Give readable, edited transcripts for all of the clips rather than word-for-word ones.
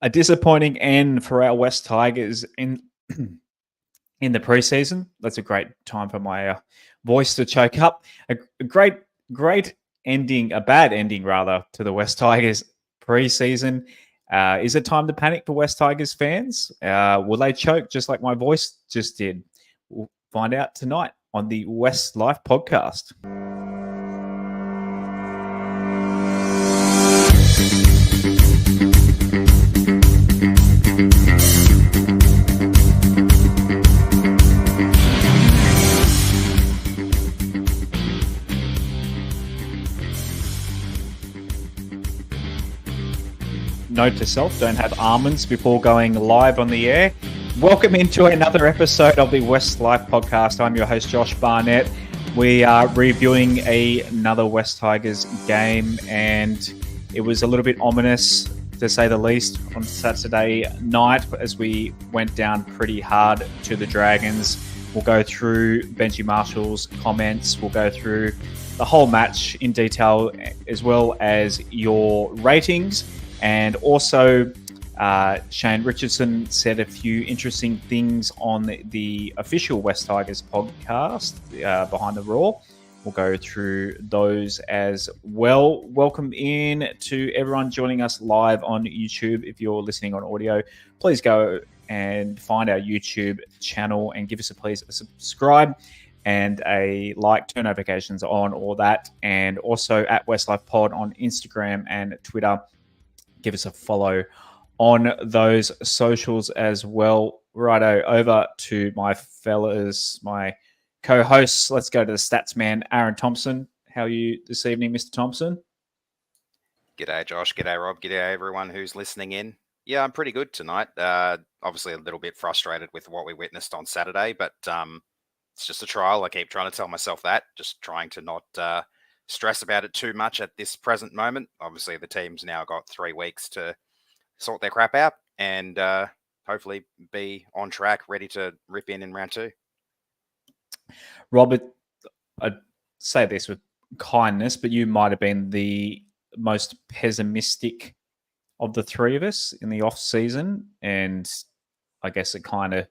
A disappointing end for our West Tigers in the preseason. That's a great time for my voice to choke up. A great ending, a bad ending rather, to the West Tigers preseason. Is it time to panic for West Tigers fans? Will they choke just like my voice just did? We'll find out tonight on the WestsLife Podcast. Note to self, don't have almonds before going live on the air. Welcome into another episode of the WestsLife Podcast. I'm your host, Josh Barnett. We are reviewing another West Tigers game, and it was a little bit ominous, to say the least, on Saturday night as we went down pretty hard to the Dragons. We'll go through Benji Marshall's comments. We'll go through the whole match in detail, as well as your ratings. And also, Shane Richardson said a few interesting things on the official West Tigers podcast, Behind the Roar. We'll go through those as well. Welcome in to everyone joining us live on YouTube. If you're listening on audio, please go and find our YouTube channel and give us a subscribe and a like, turn notifications on, all that. And also at WestsLife Pod on Instagram and Twitter. Give us a follow on those socials as well. Righto, over to my fellas, my co-hosts. Let's go to the stats man, Aaron Thompson. How are you this evening, Mr. Thompson? G'day, Josh. G'day, Rob. G'day, everyone who's listening in. Yeah, I'm pretty good tonight. Obviously, a little bit frustrated with what we witnessed on Saturday, but it's just a trial. I keep trying to tell myself that, just trying to not stress about it too much at this present moment. Obviously, the team's now got 3 weeks to sort their crap out and hopefully be on track, ready to rip in round 2. Robert, I'd say this with kindness, but you might have been the most pessimistic of the three of us in the off season, and I guess it kind of,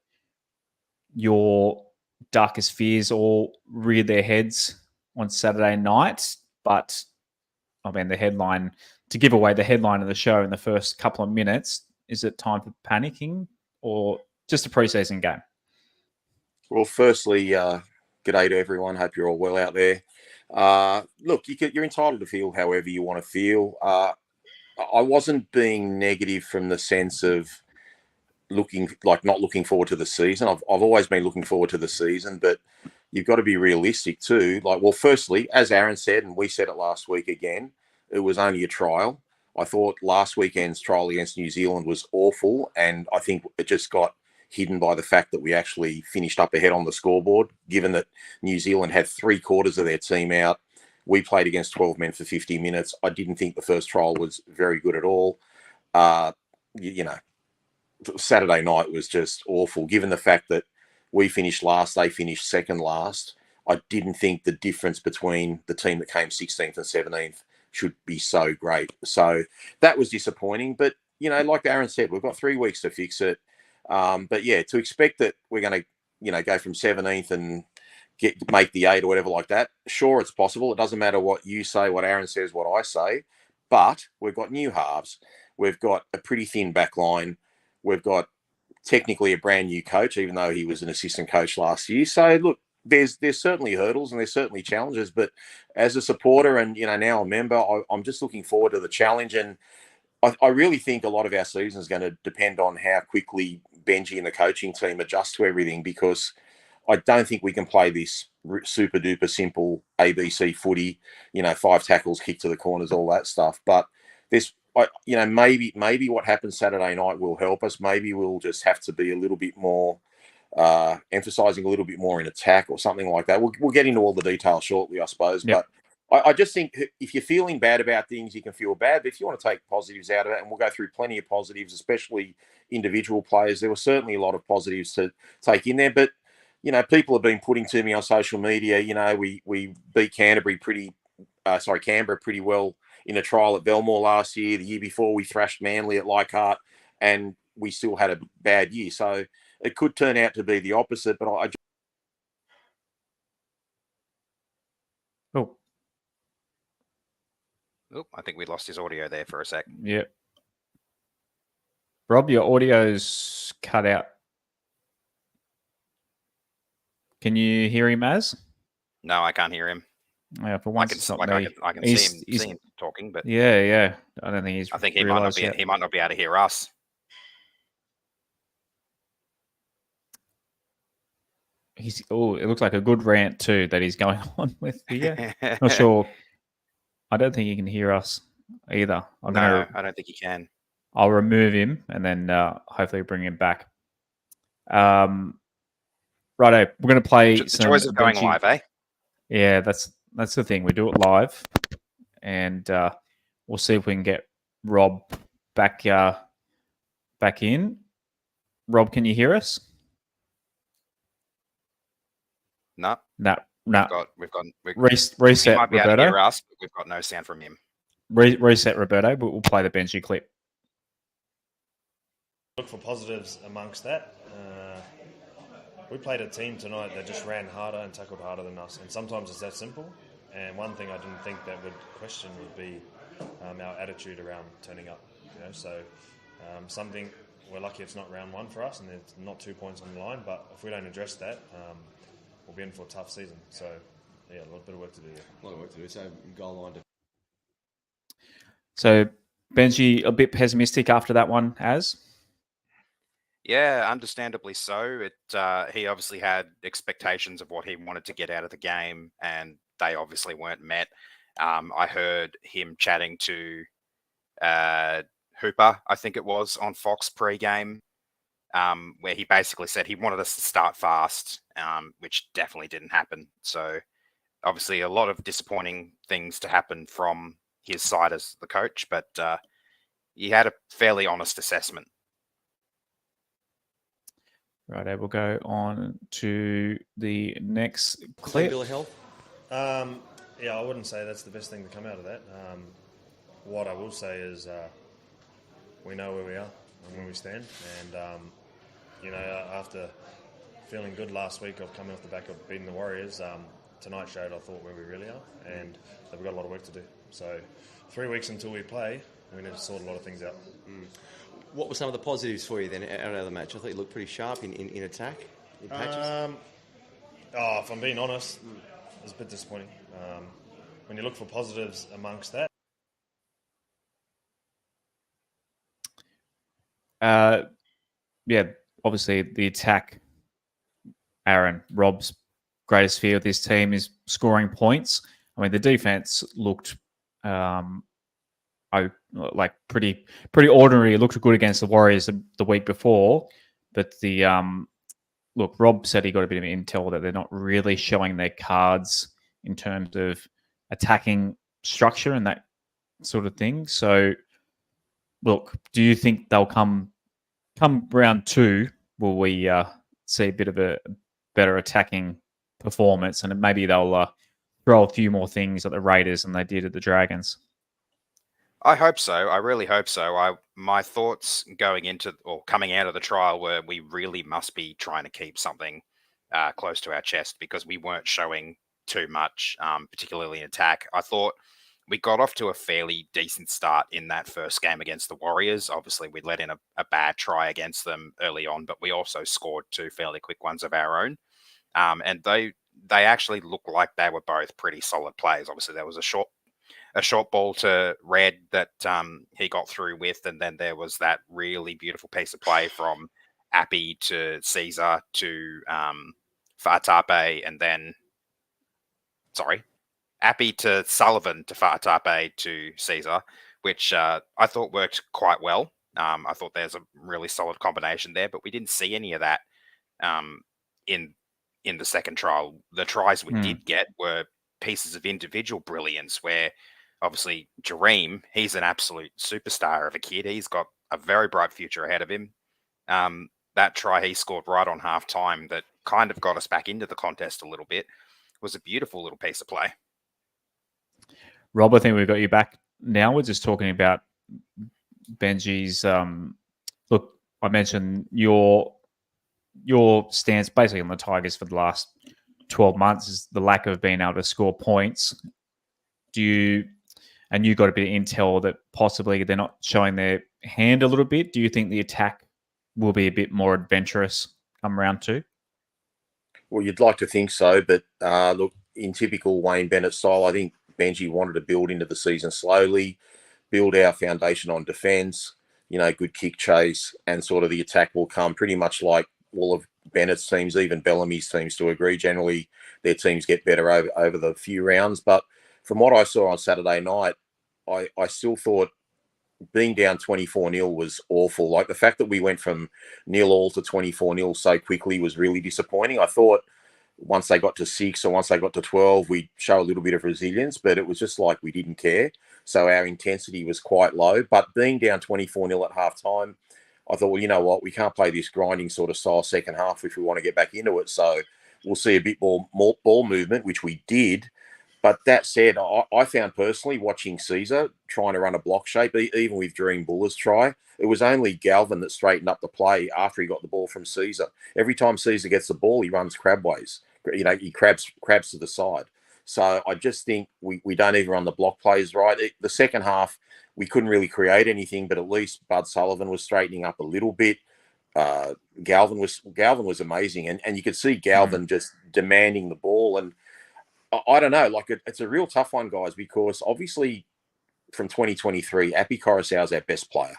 your darkest fears all reared their heads on Saturday night. But I mean, to give away the headline of the show in the first couple of minutes, is it time for panicking or just a preseason game? Well, firstly, g'day to everyone. Hope you're all well out there. Look, you're entitled to feel however you want to feel. I wasn't being negative from the sense of not looking forward to the season. I've always been looking forward to the season, but you've got to be realistic too. Firstly, as Aaron said, and we said it last week again, it was only a trial. I thought last weekend's trial against New Zealand was awful, and I think it just got hidden by the fact that we actually finished up ahead on the scoreboard, given that New Zealand had 3/4 of their team out. We played against 12 men for 50 minutes. I didn't think the first trial was very good at all. Saturday night was just awful, given the fact that we finished last, they finished second last. I didn't think the difference between the team that came 16th and 17th should be so great. So that was disappointing. But, like Aaron said, we've got 3 weeks to fix it. But yeah, to expect that we're going to, go from 17th and make the 8 or whatever like that, sure, it's possible. It doesn't matter what you say, what Aaron says, what I say. But we've got new halves. We've got a pretty thin back line. We've got technically a brand new coach, even though he was an assistant coach last year. So look, there's certainly hurdles and there's certainly challenges, but as a supporter and, now a member, I'm just looking forward to the challenge. And I really think a lot of our season is going to depend on how quickly Benji and the coaching team adjust to everything, because I don't think we can play this super duper simple ABC footy, 5 tackles, kick to the corners, all that stuff. But maybe what happened Saturday night will help us. Maybe we'll just have to be a little bit more emphasizing a little bit more in attack or something like that. We'll get into all the details shortly, I suppose. Yep. But I just think if you're feeling bad about things, you can feel bad. But if you want to take positives out of it, and we'll go through plenty of positives, especially individual players, there were certainly a lot of positives to take in there. But, people have been putting to me on social media, we beat Canberra pretty well in a trial at Belmore last year. The year before, we thrashed Manly at Leichhardt. and we still had a bad year. So it could turn out to be the opposite, but I Oh, I think we lost his audio there for a sec. yeah. Rob, your audio's cut out. Can you hear him, Az? No, I can't hear him. Yeah, for once, it's not me. I can see him talking, but yeah. I don't think he's. I think he might not be able to hear us. It looks like a good rant too that he's going on with here. Not sure. I don't think he can hear us either. I don't think he can. I'll remove him and then hopefully bring him back. Righto, we're going to play. The joys of going live, eh? Yeah, that's the thing. We do it live, and we'll see if we can get Rob back in. Rob, can you hear us? No. We've got reset. He might be Roberto. able to hear us, but we've got no sound from him. Reset, Roberto. But we'll play the Benji clip. Look for positives amongst that. We played a team tonight that just ran harder and tackled harder than us, and sometimes it's that simple. And one thing I didn't think that would question would be our attitude around turning up. Something we're lucky it's not round one for us, and there's not 2 points on the line. But if we don't address that, we'll be in for a tough season. So, yeah, a little bit of work to do. A lot of work to do. So, goal line. So, Benji, a bit pessimistic after that one, Az? Yeah, understandably so. He obviously had expectations of what he wanted to get out of the game, and they obviously weren't met. I heard him chatting to Hooper, I think it was, on Fox pre-game, where he basically said he wanted us to start fast, which definitely didn't happen. So obviously a lot of disappointing things to happen from his side as the coach, but he had a fairly honest assessment. Right, we'll go on to the next clip. Bill of health? I wouldn't say that's the best thing to come out of that. What I will say is we know where we are and where we stand. And, after feeling good last week of coming off the back of beating the Warriors, tonight showed, I thought, where we really are and that we've got a lot of work to do. So 3 weeks until we play, we need to sort a lot of things out. What were some of the positives for you then out of the match? I thought you looked pretty sharp in attack, in patches. If I'm being honest, it was a bit disappointing. When you look for positives amongst that. Obviously the attack, Aaron, Rob's greatest fear of this team is scoring points. I mean, the defense looked pretty ordinary. It looked good against the Warriors the week before, but Rob said he got a bit of intel that they're not really showing their cards in terms of attacking structure and that sort of thing. So, look, do you think they'll come round two? Will we see a bit of a better attacking performance, and maybe they'll throw a few more things at the Raiders than they did at the Dragons? I hope so. I really hope so. My thoughts going into or coming out of the trial were we really must be trying to keep something close to our chest because we weren't showing too much, particularly in attack. I thought we got off to a fairly decent start in that first game against the Warriors. Obviously, we let in a bad try against them early on, but we also scored two fairly quick ones of our own. And they actually looked like they were both pretty solid plays. Obviously, there was a short ball to Red that he got through with, and then there was that really beautiful piece of play from Appy to Caesar to Fa'atape, and then Appy to Sullivan to Fa'atape to Caesar, which I thought worked quite well. I thought there's a really solid combination there, but we didn't see any of that in the second trial. The tries we did get were pieces of individual brilliance where obviously Jareem, he's an absolute superstar of a kid. He's got a very bright future ahead of him. That try he scored right on half time that kind of got us back into the contest a little bit was a beautiful little piece of play. Rob, I think we've got you back now. We're just talking about Benji's I mentioned your stance basically on the Tigers for the last 12 months is the lack of being able to score points. And you got a bit of intel that possibly they're not showing their hand a little bit. Do you think the attack will be a bit more adventurous come round 2? Well, you'd like to think so, but look, in typical Wayne Bennett style, I think Benji wanted to build into the season slowly, build our foundation on defence, good kick chase, and sort of the attack will come pretty much like all of Bennett's teams, even Bellamy's teams to agree. Generally, their teams get better over the few rounds. But from what I saw on Saturday night, I still thought being down 24-0 was awful. Like the fact that we went from 0-all to 24-0 so quickly was really disappointing. I thought once they got to 6 or once they got to 12, we'd show a little bit of resilience, but it was just like we didn't care. So our intensity was quite low. But being down 24-0 at halftime, I thought, well, you know what? We can't play this grinding sort of style second half if we want to get back into it. So we'll see a bit more ball movement, which we did. But that said, I found personally watching Caesar trying to run a block shape, even with Dream Buller's try, it was only Galvin that straightened up the play after he got the ball from Caesar. Every time Caesar gets the ball, he runs crabways. He crabs to the side. So I just think we don't even run the block plays right. The second half, we couldn't really create anything, but at least Bud Sullivan was straightening up a little bit. Galvin was amazing, and you could see Galvin just demanding the ball. And I don't know, like it's a real tough one, guys, because obviously from 2023, Appy Coruscant is our best player.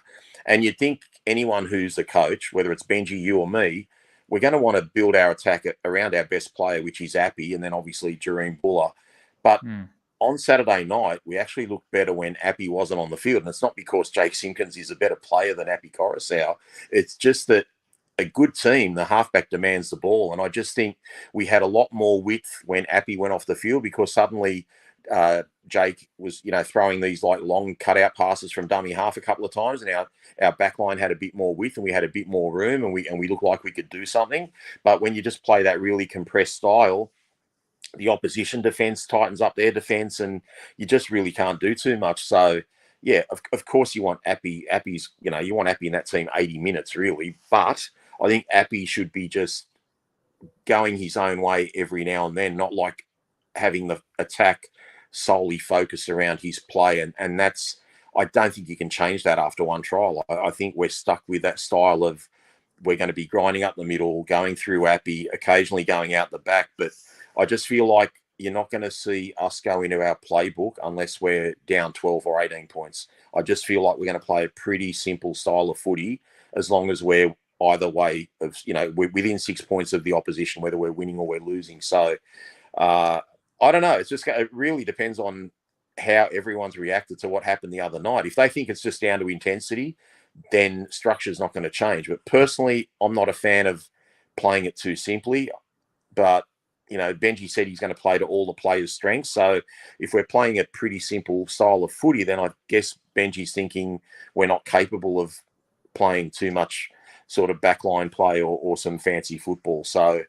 And you'd think anyone who's the coach, whether it's Benji, you or me, we're going to want to build our attack around our best player, which is Appy, and then obviously Jareem Buller. But on Saturday night, we actually looked better when Appy wasn't on the field. And it's not because Jake Simpkins is a better player than Appy Coruscant. It's just that a good team, the halfback demands the ball. And I just think we had a lot more width when Appy went off the field because suddenly Jake was, throwing these like long cutout passes from dummy half a couple of times. And our back line had a bit more width and we had a bit more room and we looked like we could do something. But when you just play that really compressed style, the opposition defence tightens up their defence and you just really can't do too much. So, yeah, of course you want Appy. Appy's, you want Appy in that team 80 minutes really. But I think Appy should be just going his own way every now and then, not like having the attack solely focused around his play. And that's, I don't think you can change that after one trial. I think we're stuck with that style of we're going to be grinding up the middle, going through Appy, occasionally going out the back. But I just feel like you're not going to see us go into our playbook unless we're down 12 or 18 points. I just feel like we're going to play a pretty simple style of footy as long as we're either way of, we're within 6 points of the opposition, whether we're winning or we're losing. So I don't know. It really depends on how everyone's reacted to what happened the other night. If they think it's just down to intensity, then structure's not going to change. But personally, I'm not a fan of playing it too simply. But, Benji said he's going to play to all the players' strengths. So if we're playing a pretty simple style of footy, then I guess Benji's thinking we're not capable of playing too much sort of backline play or some fancy football. So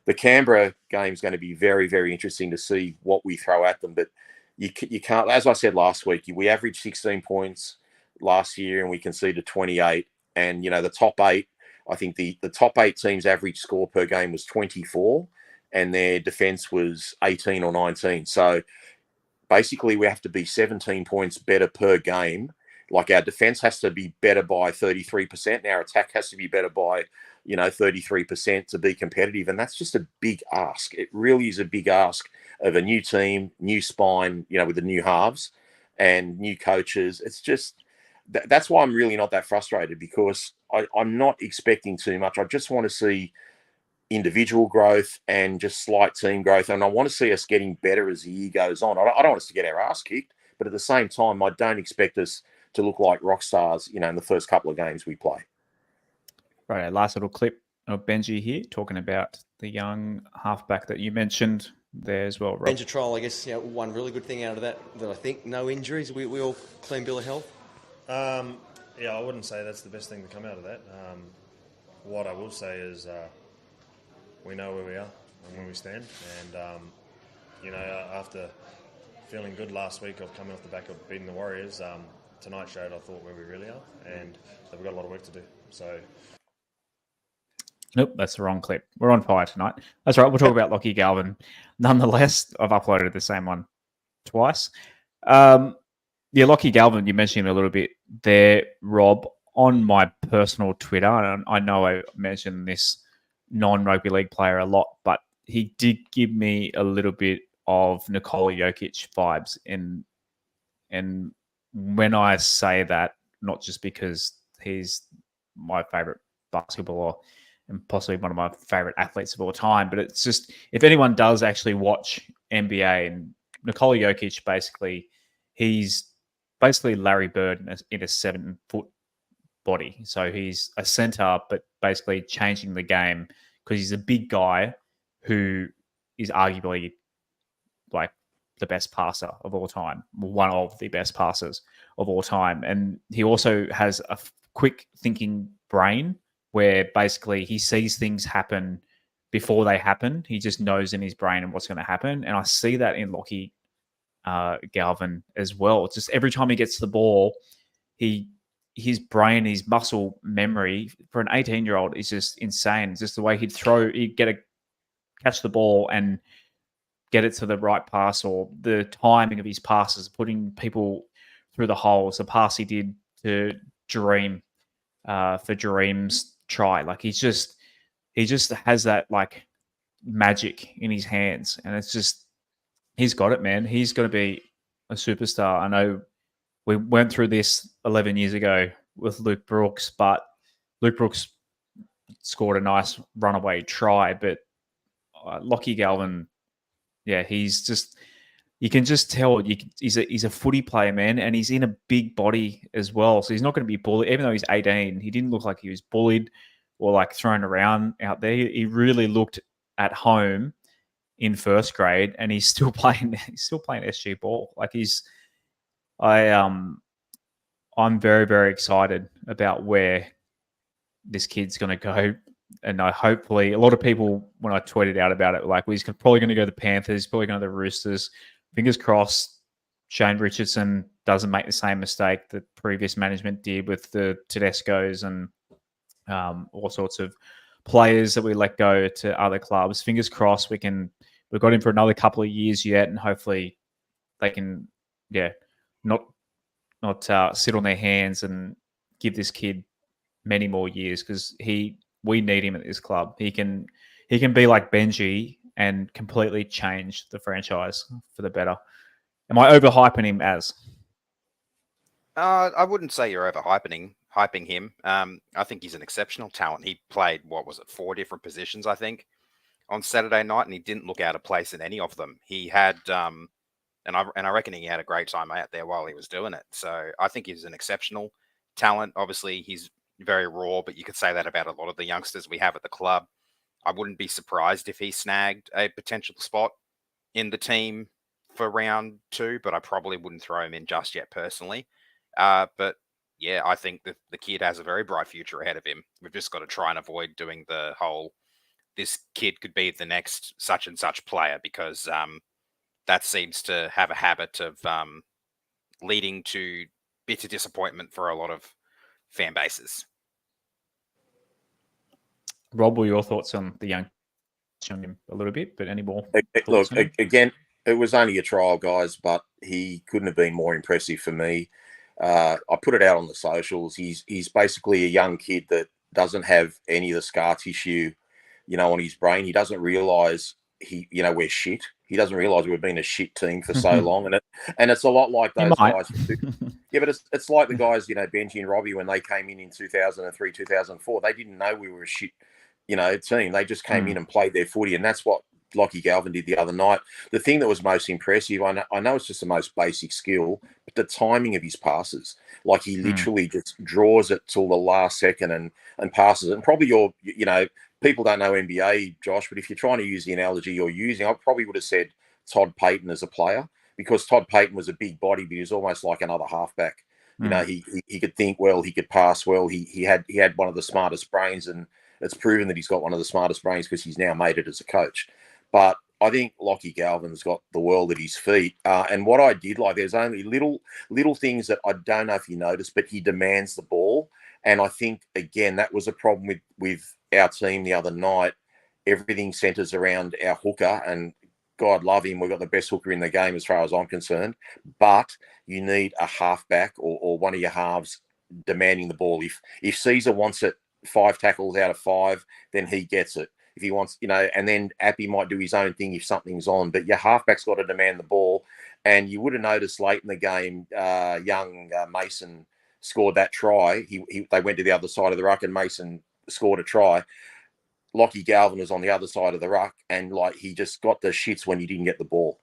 the Canberra game is going to be very, very interesting to see what we throw at them. But you can't, as I said last week, we averaged 16 points last year and we conceded 28. And, the top 8, I think the top 8 teams' average score per game was 24 and their defence was 18 or 19. So basically we have to be 17 points better per game. Like our defence has to be better by 33% and our attack has to be better by, 33% to be competitive. And that's just a big ask. It really is a big ask of a new team, new spine, with the new halves and new coaches. It's just, that's why I'm really not that frustrated because I'm not expecting too much. I just want to see individual growth and just slight team growth. And I want to see us getting better as the year goes on. I don't want us to get our ass kicked, but at the same time, I don't expect us to look like rock stars, in the first couple of games we play. Right, last little clip of Benji here talking about the young halfback that you mentioned there as well, Rob. Benji trial, I guess, one really good thing out of that I think no injuries. We all clean bill of health. I wouldn't say that's the best thing to come out of that. What I will say is we know where we are and where we stand. And, after feeling good last week of coming off the back of beating the Warriors, tonight showed, I thought, where we really are. And that we've got a lot of work to do. So Nope, that's the wrong clip. We're on fire tonight. That's right. We'll talk about Lachlan Galvin. Nonetheless, I've uploaded the same one twice. Yeah, Lachlan Galvin, you mentioned him a little bit there, Rob, on my personal Twitter. And I know I mentioned this non-rugby league player a lot, but he did give me a little bit of Nikola Jokic vibes. And when I say that, not just because he's my favorite basketballer and possibly one of my favorite athletes of all time, but it's just, if anyone does actually watch NBA, and Nikola Jokic, basically, he's basically Larry Bird in a 7-foot body. So he's a center, but basically changing the game because he's a big guy who is arguably like the best passer of all time, one of the best passers of all time. And he also has a quick thinking brain where basically he sees things happen before they happen. He just knows in his brain and what's going to happen. And I see that in Lachie Galvin as well. Just every time he gets the ball, his brain, his muscle memory for an 18-year-old is just insane. It's just the way he'd catch the ball and get it to the right pass, or the timing of his passes, putting people through the holes. The pass he did to Dream for Dream's try, like he just has that like magic in his hands, and it's just, he's got it, man. He's going to be a superstar. I know we went through this 11 years ago with Luke Brooks, but Luke Brooks scored a nice runaway try, but Lachie Galvin, yeah, he's just, you can just tell he's a footy player, man, and he's in a big body as well. So he's not going to be bullied. Even though he's 18, he didn't look like he was bullied or like thrown around out there. He really looked at home in first grade, and he's still playing SG ball. Like I'm very, very excited about where this kid's going to go. And hopefully, a lot of people, when I tweeted out about it, like, well, he's probably going to go to the Panthers, probably going to the Roosters. Fingers crossed Shane Richardson doesn't make the same mistake that previous management did with the Tedescos and all sorts of players that we let go to other clubs. Fingers crossed we've got him for another couple of years yet, and hopefully they can, not sit on their hands and give this kid many more years, because we need him at this club. He can be like Benji and completely change the franchise for the better. Am I overhyping him as? I wouldn't say you're hyping him. I think he's an exceptional talent. He played, 4 different positions, I think, on Saturday night, and he didn't look out of place in any of them. He had, and I reckon he had a great time out there while he was doing it. So I think he's an exceptional talent. Obviously, he's very raw, but you could say that about a lot of the youngsters we have at the club. I wouldn't be surprised if he snagged a potential spot in the team for round 2, but I probably wouldn't throw him in just yet personally. But yeah, I think that the kid has a very bright future ahead of him. We've just got to try and avoid doing the whole, this kid could be the next such and such player, because that seems to have a habit of leading to bitter disappointment for a lot of fan bases. Rob, what were your thoughts on the young him a little bit, but any more? Look, again, it was only a trial, guys, but he couldn't have been more impressive for me. I put it out on the socials. He's basically a young kid that doesn't have any of the scar tissue, on his brain. He doesn't realise we're shit. He doesn't realise we've been a shit team for so long, and it's a lot like those guys. Yeah, but it's like the guys, Benji and Robbie, when they came in 2003, 2004. They didn't know we were a shit, team. They just came in and played their footy, and that's what Lachie Galvin did the other night. The thing that was most impressive, I know it's just the most basic skill, but the timing of his passes. Like, he literally just draws it till the last second and passes it. And probably people don't know NBA, Josh, but if you're trying to use the analogy you're using, I probably would have said Todd Payton as a player, because Todd Payton was a big body, but he was almost like another halfback. He could think well, he could pass well. He had one of the smartest brains, and it's proven that he's got one of the smartest brains because he's now made it as a coach. But I think Lachie Galvin's got the world at his feet. And what I did like, there's only little things that I don't know if you noticed, but he demands the ball. And I think, again, that was a problem with our team the other night. Everything centres around our hooker, and God love him, we've got the best hooker in the game as far as I'm concerned. But you need a halfback or one of your halves demanding the ball. If Caesar wants it 5 tackles out of 5, then he gets it. If he wants, and then Appy might do his own thing if something's on. But your halfback's got to demand the ball. And you would have noticed late in the game, young Mason scored that try. They went to the other side of the ruck, and Mason scored a try. Lachlan Galvin was on the other side of the ruck, and he just got the shits when he didn't get the ball.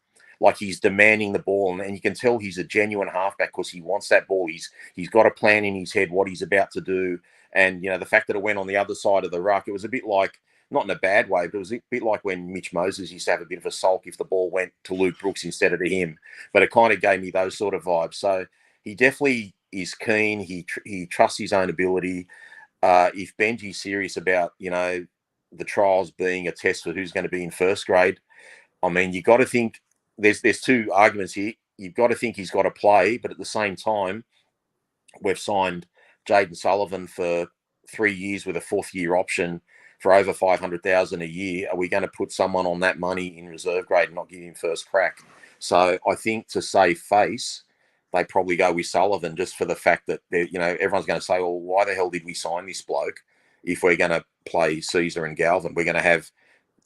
He's demanding the ball, and you can tell he's a genuine halfback because he wants that ball. He's got a plan in his head what he's about to do, and the fact that it went on the other side of the ruck, it was a bit like, not in a bad way, but it was a bit like when Mitch Moses used to have a bit of a sulk if the ball went to Luke Brooks instead of to him. But it kind of gave me those sort of vibes. So he definitely is keen. He trusts his own ability. If Benji's serious about the trials being a test for who's going to be in first grade, I mean, you got to think there's 2 arguments here. You've got to think he's got to play, but at the same time, we've signed Jaden Sullivan for 3 years with a 4th-year option for over $500,000 a year. Are we going to put someone on that money in reserve grade and not give him first crack? So I think to save face, they probably go with Sullivan just for the fact that everyone's going to say, well, why the hell did we sign this bloke if we're going to play Caesar and Galvin? We're going to have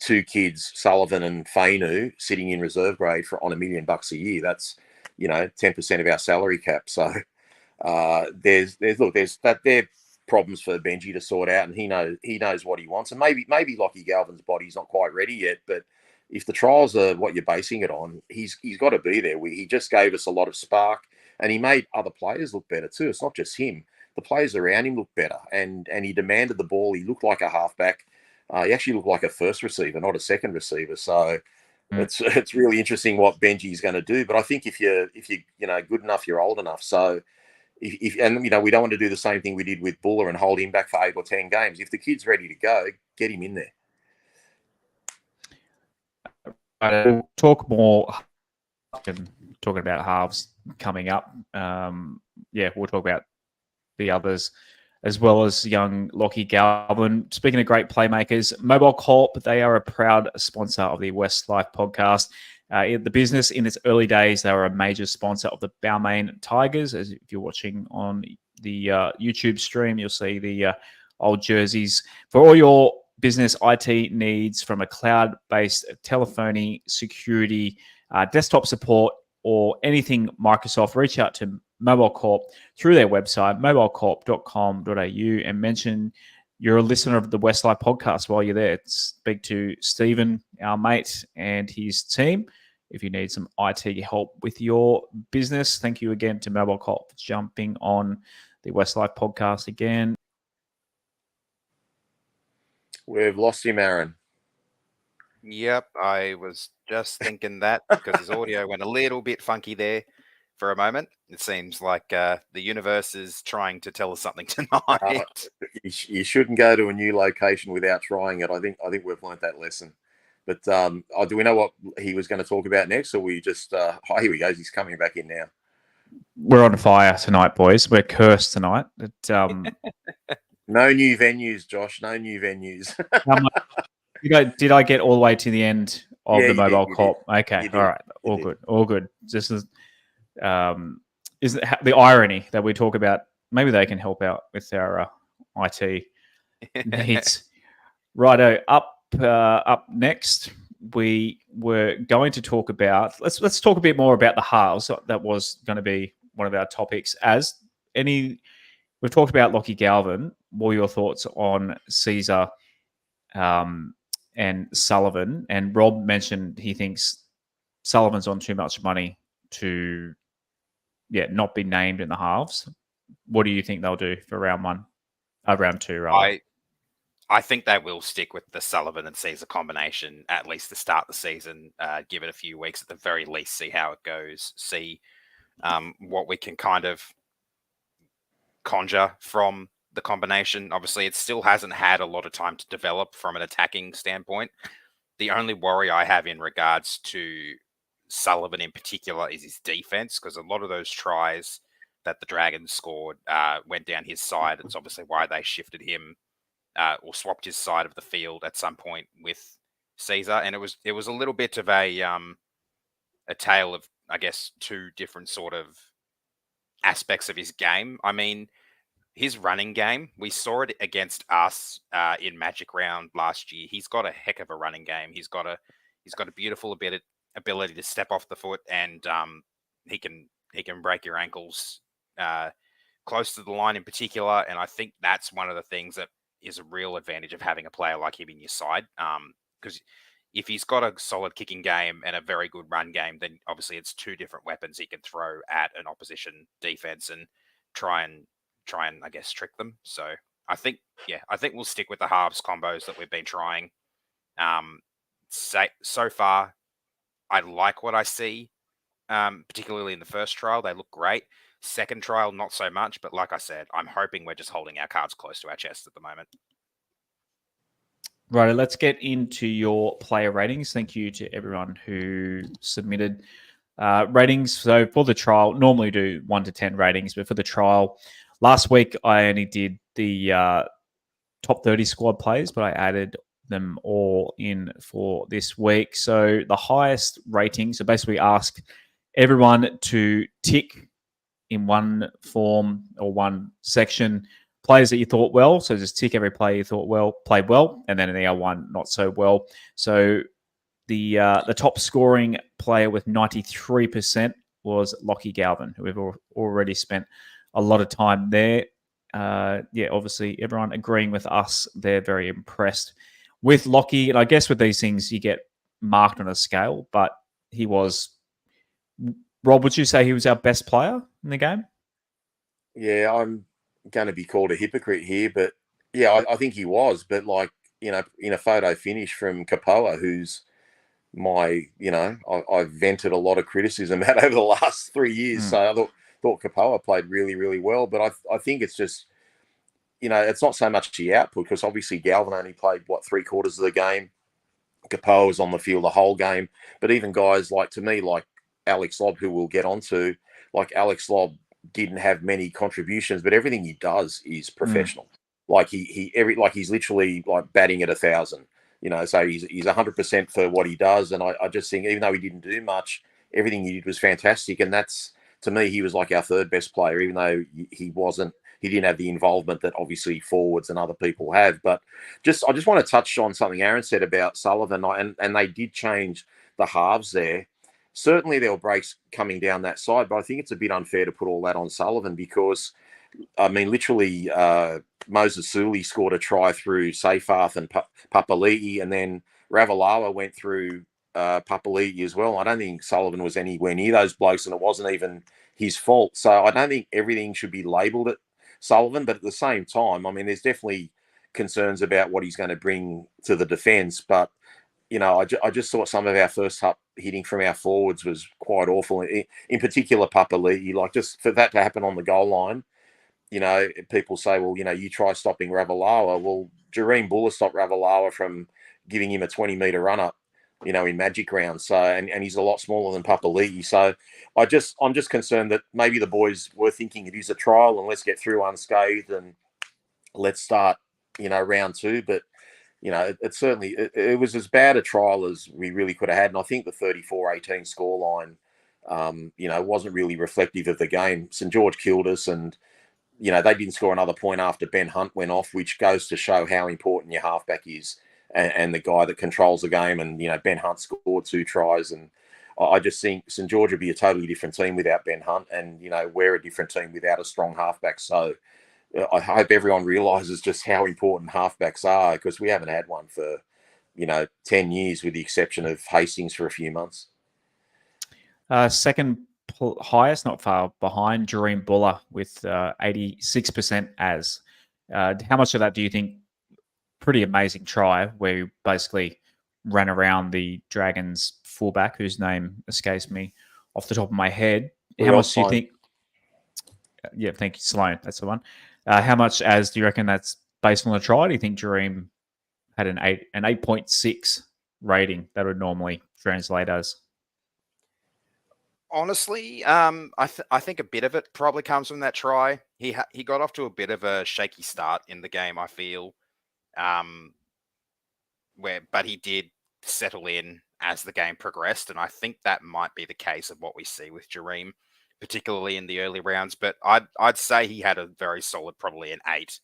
2 kids, Sullivan and Fainu, sitting in reserve grade on $1 million a year. That's 10% of our salary cap. So there's they're problems for Benji to sort out, and he knows what he wants. And maybe Lachlan Galvin's body's not quite ready yet, but if the trials are what you're basing it on, he's got to be there. He just gave us a lot of spark, and he made other players look better too. It's not just him. The players around him looked better, and he demanded the ball. He looked like a halfback. He actually looked like a first receiver, not a second receiver. So it's really interesting what Benji's going to do. But I think if you're good enough, you're old enough. So we don't want to do the same thing we did with Buller and hold him back for 8 or 10 games. If the kid's ready to go, get him in there. We'll talk more. Talking about halves coming up. We'll talk about the others as well as young Lachlan Galvin. Speaking of great playmakers, Mobile Corp, they are a proud sponsor of the WestsLife podcast. The business in its early days, they were a major sponsor of the Balmain Tigers. As if you're watching on the YouTube stream, you'll see the old jerseys. For all your business IT needs, from a cloud-based telephony, security, desktop support, or anything Microsoft, reach out to Mobile Corp through their website, mobilecorp.com.au, and mention you're a listener of the WestsLife podcast while you're there. Speak to Stephen, our mate, and his team if you need some IT help with your business. Thank you again to Mobile Corp for jumping on the WestsLife podcast again. We've lost him, Aaron. Yep, I was just thinking that because his audio went a little bit funky there for a moment. It seems like the universe is trying to tell us something tonight. You shouldn't go to a new location without trying it. I think we've learned that lesson. But do we know what he was going to talk about next, or we just? Here we go. He's coming back in now. We're on fire tonight, boys. We're cursed tonight. No new venues, Josh. No new venues. Did I get all the way to the end of the Mobile Corp? Okay, all right, all good. Just as, is the irony that we talk about? Maybe they can help out with our IT needs. Righto, up next, we were going to talk about. Let's talk a bit more about the halves. That was going to be one of our topics. We've talked about Lachlan Galvin. What were your thoughts on Caesar and Sullivan? And Rob mentioned he thinks Sullivan's on too much money to not be named in the halves. What do you think they'll do for round 2, rather? I think they will stick with the Sullivan and Caesar combination, at least to start the season. Give it a few weeks at the very least, see how it goes, see what we can kind of conjure from the combination. Obviously, it still hasn't had a lot of time to develop from an attacking standpoint. The only worry I have in regards to Sullivan in particular is his defense, because a lot of those tries that the Dragons scored went down his side. It's obviously why they shifted him or swapped his side of the field at some point with Caesar, and it was a little bit of a tale of, I guess, two different sort of aspects of his game. I mean, his running game, we saw it against us in Magic Round last year. He's got a heck of a running game. He's got a beautiful ability to step off the foot, and he can break your ankles close to the line in particular. And I think that's one of the things that is a real advantage of having a player like him in your side. Because if he's got a solid kicking game and a very good run game, then obviously it's two different weapons he can throw at an opposition defense and try and I guess trick them. So I think we'll stick with the halves combos that we've been trying. So far, I like what I see, particularly in the first trial. They look great. Second trial, not so much. But like I said, I'm hoping we're just holding our cards close to our chest at the moment. Right, let's get into your player ratings. Thank you to everyone who submitted ratings. So for the trial, normally do 1 to 10 ratings, but for the trial, last week I only did the top 30 squad players, but I added them all in for this week. So the highest rating, so basically ask everyone to tick in one form or one section players that you thought well. So just tick every player you thought played well, and then the other one not so well. So the top scoring player with 93% was Lachlan Galvin, who we've already spent a lot of time there. Obviously everyone agreeing with us. They're very impressed with Lachie. And I guess with these things you get marked on a scale, but he was... Rob, would you say he was our best player in the game? Yeah, I'm going to be called a hypocrite here, but yeah, I think he was. But like, you know, in a photo finish from Kapoa, who's I've vented a lot of criticism about over the last 3 years. So I thought Kapoa played really, really well. But I think it's just, it's not so much the output, because obviously Galvin only played, 3/4 of the game. Kapoa was on the field the whole game. But even guys like Alex Lobb, who we'll get onto, like Alex Lobb didn't have many contributions, but everything he does is professional. Like he's literally like batting at 1,000. So he's 100% for what he does. And I just think, even though he didn't do much, everything he did was fantastic. And that's, to me, he was like our third best player, even though he didn't have the involvement that obviously forwards and other people have. But I just want to touch on something Aaron said about Sullivan, and they did change the halves there. Certainly there were breaks coming down that side, but I think it's a bit unfair to put all that on Sullivan, because, I mean, literally Moses Suli scored a try through Seyfarth and Papali'i, and then Ravalawa went through Papali'i as well. I don't think Sullivan was anywhere near those blokes, and it wasn't even his fault. So I don't think everything should be labelled at Sullivan, but at the same time, I mean, there's definitely concerns about what he's going to bring to the defence, but I just thought some of our first up hitting from our forwards was quite awful. In particular, Papali'i, like, just for that to happen on the goal line, people say, well, you try stopping Ravalawa. Well, Jareem Buller stopped Ravalawa from giving him a 20-metre run-up, in Magic Round. So, and he's a lot smaller than Papali'i. So I'm just concerned that maybe the boys were thinking it is a trial and let's get through unscathed and let's start, round 2. But it was as bad a trial as we really could have had. And I think the 34-18 scoreline, wasn't really reflective of the game. St George killed us, and, they didn't score another point after Ben Hunt went off, which goes to show how important your halfback is and the guy that controls the game. And, Ben Hunt scored 2 tries. And I just think St George would be a totally different team without Ben Hunt. And, we're a different team without a strong halfback. So I hope everyone realises just how important halfbacks are, because we haven't had one for, 10 years, with the exception of Hastings for a few months. Second highest, not far behind, Jareem Buller with 86% as. How much of that do you think? Pretty amazing try where he basically ran around the Dragons fullback, whose name escapes me off the top of my head. How much do you think? Yeah, thank you, Sloan. That's the one. How much as do you reckon that's based on the try? Do you think Jareem had an 8.6 rating that would normally translate as? Honestly, I think a bit of it probably comes from that try. He got off to a bit of a shaky start in the game, I feel. Um, but he did settle in as the game progressed, and I think that might be the case of what we see with Jareem, particularly in the early rounds. But I'd say he had a very solid, probably an 8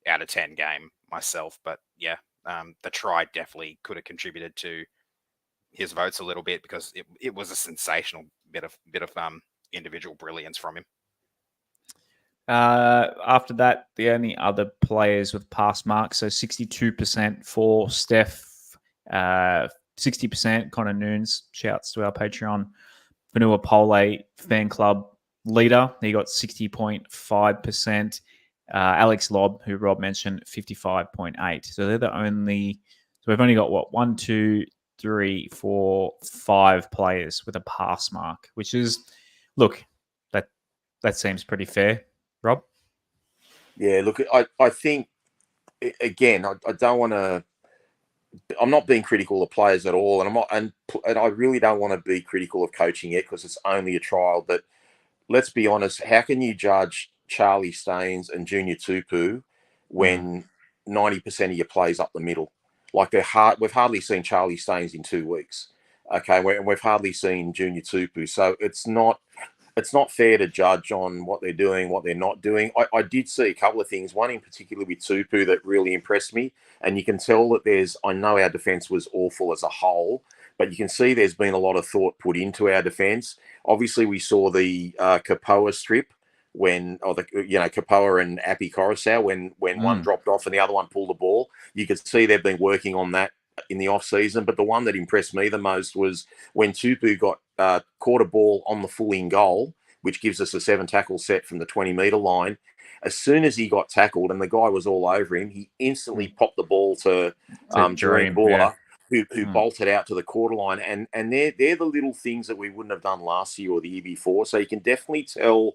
out of 10 game myself. But yeah, the try definitely could have contributed to his votes a little bit because it was a sensational bit of individual brilliance from him. After that, the only other players with pass marks, so 62% for Steph, 60% Connor Noons. Shouts to our Patreon. Vanua Pole fan club leader. He got 60.5%. Alex Lobb, who Rob mentioned, 55.8. So they're the only. So we've only got what 1, 2, 3, 4, 5 players with a pass mark, which is look that seems pretty fair. Rob? Yeah, look, I think, again, I don't want to, I'm not being critical of players at all, and I'm not, and I really don't want to be critical of coaching yet because it's only a trial. But let's be honest, how can you judge Charlie Staines and Junior Tupu when 90% of your plays up the middle? Like we've hardly seen Charlie Staines in 2 weeks. Okay, and we've hardly seen Junior Tupu, so it's not fair to judge on what they're doing, what they're not doing. I did see a couple of things, one in particular with Tupu that really impressed me. And you can tell that I know our defence was awful as a whole, but you can see there's been a lot of thought put into our defence. Obviously, we saw the Kapoa strip Kapoa and Appy Coruscant when one dropped off and the other one pulled the ball. You could see they've been working on that in the off season. But the one that impressed me the most was when Tupu got caught a ball on the full in goal, which gives us a 7 tackle set from the 20-metre line. As soon as he got tackled and the guy was all over him, he instantly popped the ball to Jareem Buller, who bolted out to the quarter line. And they're the little things that we wouldn't have done last year or the year before. So you can definitely tell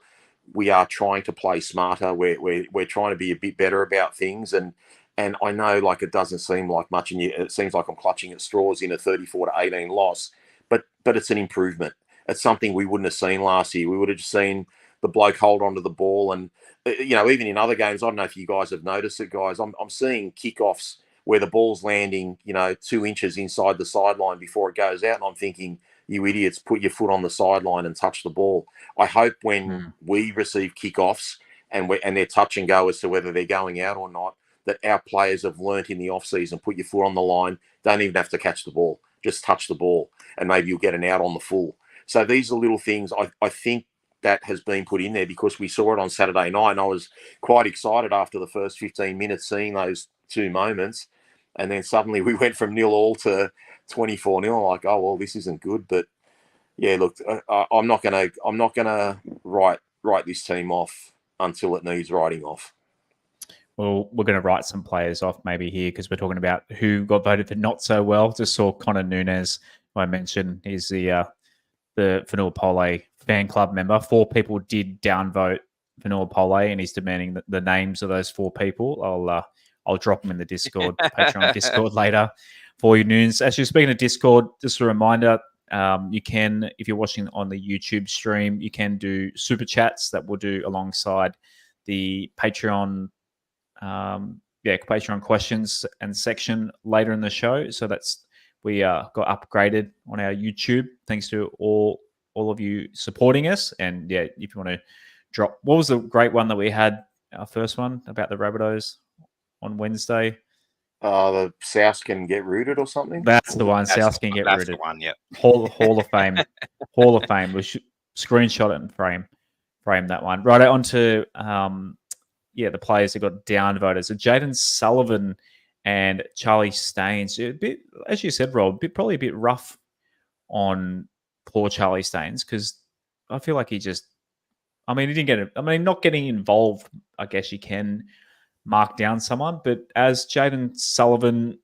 we are trying to play smarter. We're trying to be a bit better about things. And I know, like, it doesn't seem like much, and it seems like I'm clutching at straws in a 34-18 loss, but it's an improvement. It's something we wouldn't have seen last year. We would have just seen the bloke hold onto the ball. And, even in other games, I don't know if you guys have noticed it, guys, I'm seeing kickoffs where the ball's landing, 2 inches inside the sideline before it goes out. And I'm thinking, you idiots, put your foot on the sideline and touch the ball. I hope when we receive kickoffs and they're touch and go as to whether they're going out or not, that our players have learnt in the off-season, put your foot on the line, don't even have to catch the ball, just touch the ball, and maybe you'll get an out on the full. So these are little things I think that has been put in there because we saw it on Saturday night, and I was quite excited after the first 15 minutes seeing those 2 moments, and then suddenly we went from 0-0 to 24-0. Like, oh well, this isn't good. But yeah, look, I'm not gonna write this team off until it needs writing off. Well, we're going to write some players off maybe here because we're talking about who got voted for not so well. Just saw Connor Nunes, who I mentioned, he's the Vanua Pole fan club member. 4 people did downvote Vanua Pole, and he's demanding the names of those 4 people. I'll drop them in the Discord, Patreon Discord later for you, Nunes. As you're speaking of Discord, just a reminder, you can, if you're watching on the YouTube stream, you can do super chats that we'll do alongside the Patreon Patreon questions and section later in the show. So we got upgraded on our YouTube thanks to all of you supporting us. And yeah, if you want to drop, what was the great one that we had, our first one about the Rabbitohs on Wednesday? The South can get rooted or something. That's the one. South can get rooted. That's the one. Yeah. Hall of Fame. Hall of Fame. We should screenshot it and frame that one. Right on to the players that got downvoted. So Jaden Sullivan and Charlie Staines. A bit, as you said, Rob, probably a bit rough on poor Charlie Staines because I feel like he didn't get it. I mean, not getting involved, I guess you can mark down someone, but as Jaden Sullivan,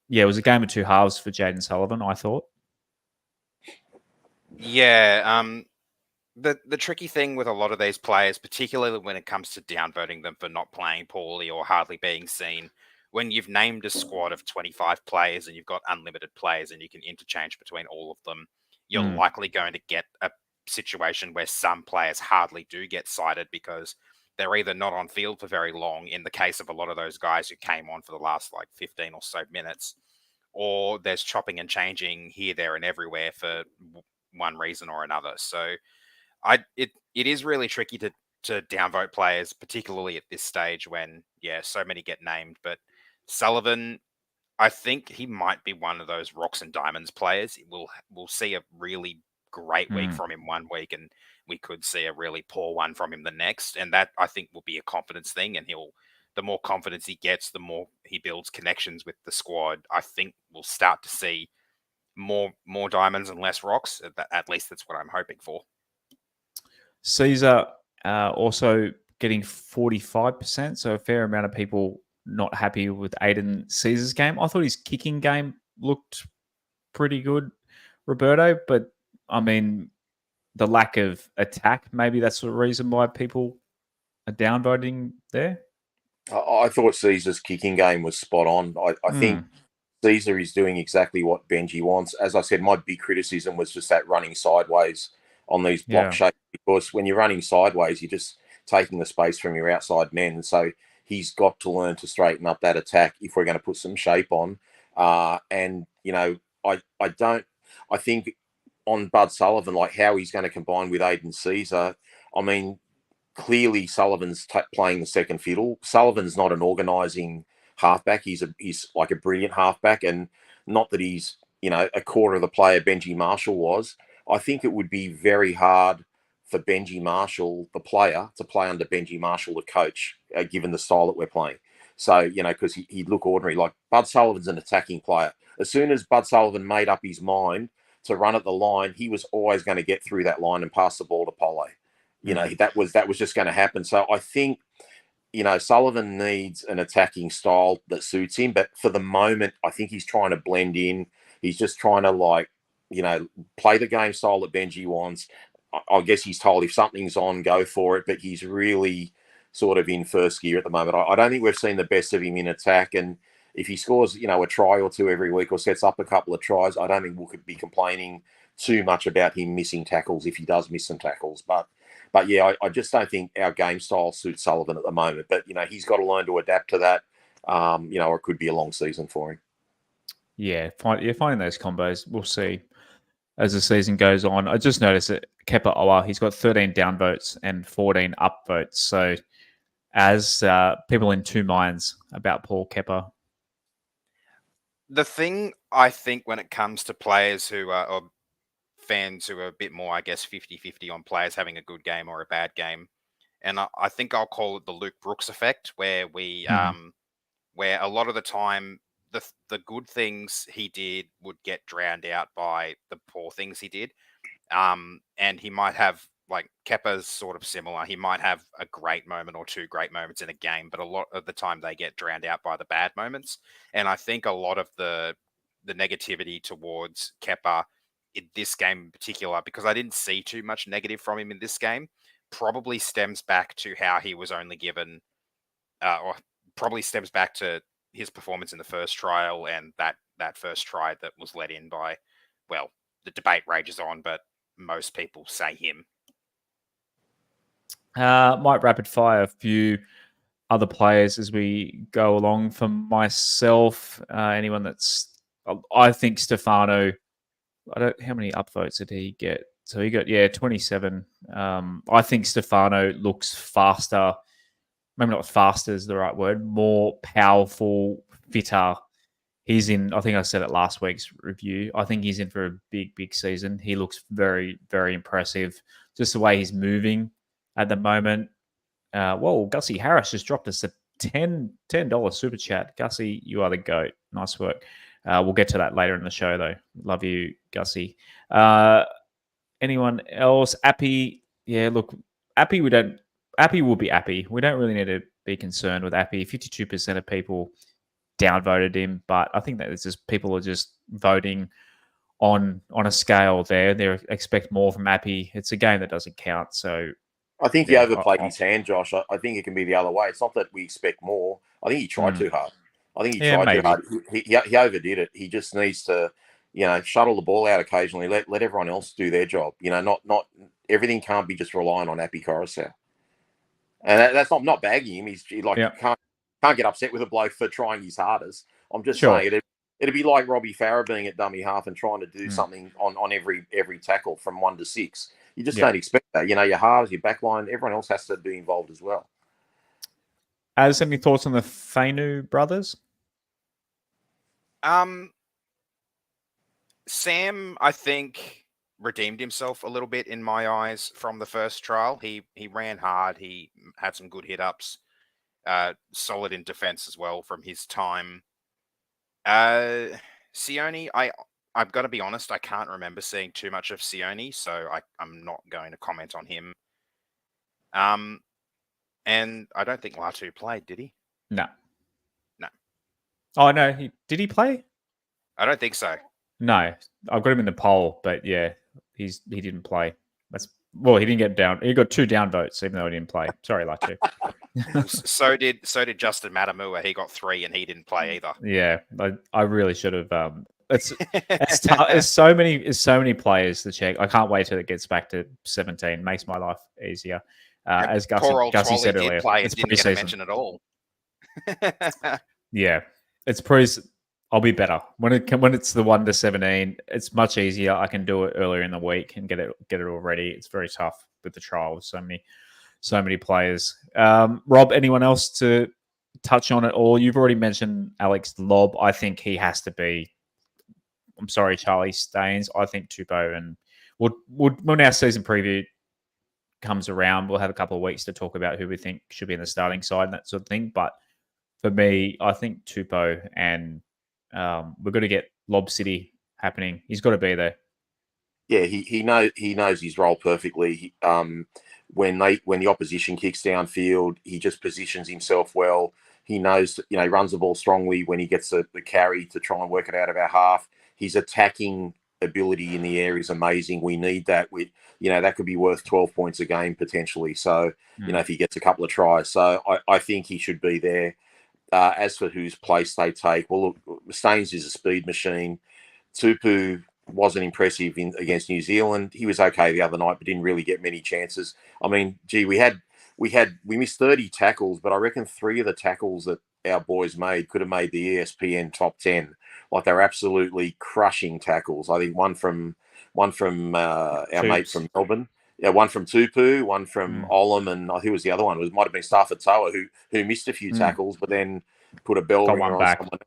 it was a game of 2 halves for Jaden Sullivan, I thought. Yeah, the tricky thing with a lot of these players, particularly when it comes to downvoting them for not playing poorly or hardly being seen, when you've named a squad of 25 players and you've got unlimited players and you can interchange between all of them, you're likely going to get a situation where some players hardly do get cited because they're either not on field for very long, in the case of a lot of those guys who came on for the last like 15 or so minutes, or there's chopping and changing here, there, and everywhere for one reason or another. So it is really tricky to downvote players, particularly at this stage when, so many get named. But Sullivan, I think he might be one of those rocks and diamonds players. We'll see a really great week from him one week, and we could see a really poor one from him the next. And that, I think, will be a confidence thing. And the more confidence he gets, the more he builds connections with the squad. I think we'll start to see more diamonds and less rocks. At least that's what I'm hoping for. Caesar also getting 45%, so a fair amount of people not happy with Aiden Caesar's game. I thought his kicking game looked pretty good, Roberto, but I mean, the lack of attack, maybe that's the reason why people are downvoting there. I thought Caesar's kicking game was spot on. I think Caesar is doing exactly what Benji wants. As I said, my big criticism was just that running sideways on these block shapes, because when you're running sideways, you're just taking the space from your outside men. And so he's got to learn to straighten up that attack if we're going to put some shape on. And, you know, I think on Bud Sullivan, like how he's going to combine with Aiden Caesar, I mean, clearly Sullivan's playing the second fiddle. Sullivan's not an organising halfback. He's like a brilliant halfback, and not that he's, you know, a quarter of the player Benji Marshall was. I think it would be very hard for Benji Marshall, the player, to play under Benji Marshall, the coach, given the style that we're playing. So, you know, because he'd look ordinary. Like, Bud Sullivan's an attacking player. As soon as Bud Sullivan made up his mind to run at the line, he was always going to get through that line and pass the ball to Polo. You know, that was just going to happen. So I think, you know, Sullivan needs an attacking style that suits him. But for the moment, I think he's trying to blend in. He's just trying to, like, you know, play the game style that Benji wants. I guess he's told if something's on, go for it. But he's really sort of in first gear at the moment. I don't think we've seen the best of him in attack. And if he scores, you know, a try or two every week or sets up a couple of tries, I don't think we could be complaining too much about him missing tackles if he does miss some tackles. But yeah, I just don't think our game style suits Sullivan at the moment. But, you know, he's got to learn to adapt to that, you know, or it could be a long season for him. Yeah, finding those combos, we'll see as the season goes on. I just noticed that Kepa Owa, he's got 13 downvotes and 14 upvotes. So as people in two minds about Paul Kepa. The thing I think when it comes to players who are, or fans who are a bit more, I guess, 50-50 on players having a good game or a bad game, and I think I'll call it the Luke Brooks effect, where where a lot of the time the good things he did would get drowned out by the poor things he did. And he might have, like, Kepa's sort of similar. He might have a great moment or two great moments in a game, but a lot of the time they get drowned out by the bad moments. And I think a lot of the negativity towards Kepa in this game in particular, because I didn't see too much negative from him in this game, probably stems back to how he was only given, or probably stems back to his performance in the first trial, and that first try that was let in by, well, the debate rages on, but most people say him. Might rapid fire a few other players as we go along. For myself, anyone that's, I think Stefano, how many upvotes did he get? So he got, 27. I think Stefano looks faster. Maybe not faster is the right word. More powerful, fitter. He's in, I think I said it last week's review, I think he's in for a big, big season. He looks very, very impressive. Just the way he's moving at the moment. Whoa, Gussie Harris just dropped us a $10 super chat. Gussie, you are the GOAT. Nice work. We'll get to that later in the show, though. Love you, Gussie. Anyone else? Appy. Yeah, look, Appy will be Appy. We don't really need to be concerned with Appy. 52% of people downvoted him, but I think that it's just people are just voting on a scale there. They expect more from Appy. It's a game that doesn't count. So I think he overplayed his hand, Josh. I think it can be the other way. It's not that we expect more. I think he tried too hard. I think he tried too hard. He overdid it. He just needs to, you know, shuttle the ball out occasionally. Let everyone else do their job. You know, not everything can't be just relying on Appy Coruscant. And that's not bagging him. He's like can't get upset with a bloke for trying his hardest. I'm just saying it'd be like Robbie Farah being at dummy half and trying to do something on every tackle from 1 to 6. You just don't expect that. You know, your halves, your backline, everyone else has to be involved as well. Any thoughts on the Fainu brothers? Sam, I think, redeemed himself a little bit in my eyes from the first trial. He ran hard. He had some good hit-ups. Solid in defense as well from his time. Sione, I've got to be honest, I can't remember seeing too much of Sione, so I'm not going to comment on him. And I don't think Latu played, did he? No. No. Oh, no. Did he play? I don't think so. No. I've got him in the poll, but yeah, he didn't play. He didn't get down. He got 2 down votes, even though he didn't play. Sorry, Latu. So did Justin Matamua. He got 3 and he didn't play either. Yeah, I really should have. It's tough. There's so many players to check. I can't wait till it gets back to 17. Makes my life easier. As Gussie said earlier, it's didn't get a mention at all. Yeah, it's pre. I'll be better when it's the 1 to 17. It's much easier. I can do it earlier in the week and get it all ready. It's very tough with the trials. So many players. Rob, anyone else to touch on it all? You've already mentioned Alex Lobb. I think he has to be. I'm sorry, Charlie Staines. I think Tupou, and when our season preview comes around, we'll have a couple of weeks to talk about who we think should be in the starting side and that sort of thing. But for me, I think Tupou, and we're going to get Lob City happening. He's got to be there. Yeah, he knows his role perfectly. When the opposition kicks downfield, he just positions himself well. He knows, he runs the ball strongly when he gets the carry to try and work it out of our half. His attacking ability in the air is amazing. We need that. That could be worth 12 points a game potentially. So, if he gets a couple of tries. So I think he should be there. As for whose place they take, well, look, Staines is a speed machine. Tupou wasn't impressive against New Zealand. He was okay the other night, but didn't really get many chances. I mean, we missed 30 tackles, but I reckon 3 of the tackles that our boys made could have made the ESPN top 10. Like, they're absolutely crushing tackles. I think one from our mate from Melbourne. Yeah, one from Tupou, one from Olam, and I think it was the other one. It might have been Stafford Toa who missed a few tackles, but then put a bell ringer on someone.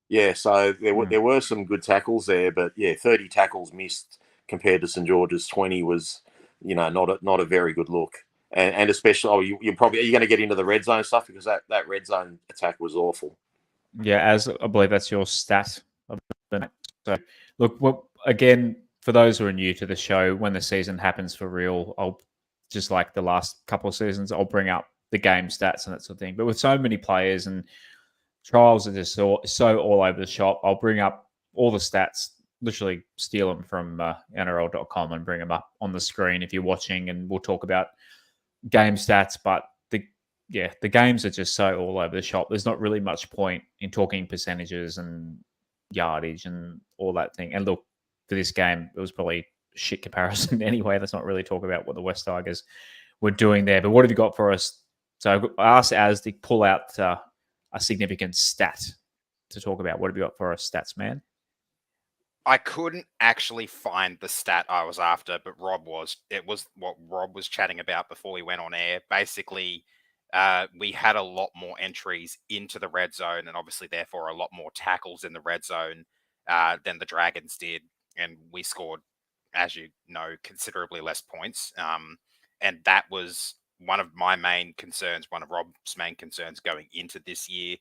Yeah, so there were some good tackles there, but yeah, 30 tackles missed compared to St George's 20 was, not a very good look. And especially, are you going to get into the red zone stuff, because that red zone attack was awful. Yeah, as I believe that's your stat. So, look, again, for those who are new to the show, when the season happens for real, I'll just like the last couple of seasons, I'll bring up the game stats and that sort of thing. But with so many players and trials are just so all over the shop, I'll bring up all the stats, literally steal them from NRL.com and bring them up on the screen if you're watching, and we'll talk about game stats. But the games are just so all over the shop. There's not really much point in talking percentages and yardage and all that thing. And look, for this game, it was probably a shit comparison anyway. Let's not really talk about what the West Tigers were doing there. But what have you got for us? So I asked Az to pull out a significant stat to talk about. What have you got for us, stats man? I couldn't actually find the stat I was after, but it was what Rob was chatting about before we went on air. Basically, we had a lot more entries into the red zone, and obviously, therefore, a lot more tackles in the red zone than the Dragons did. And we scored, as you know, considerably less points. And that was one of my main concerns, one of Rob's main concerns going into this year.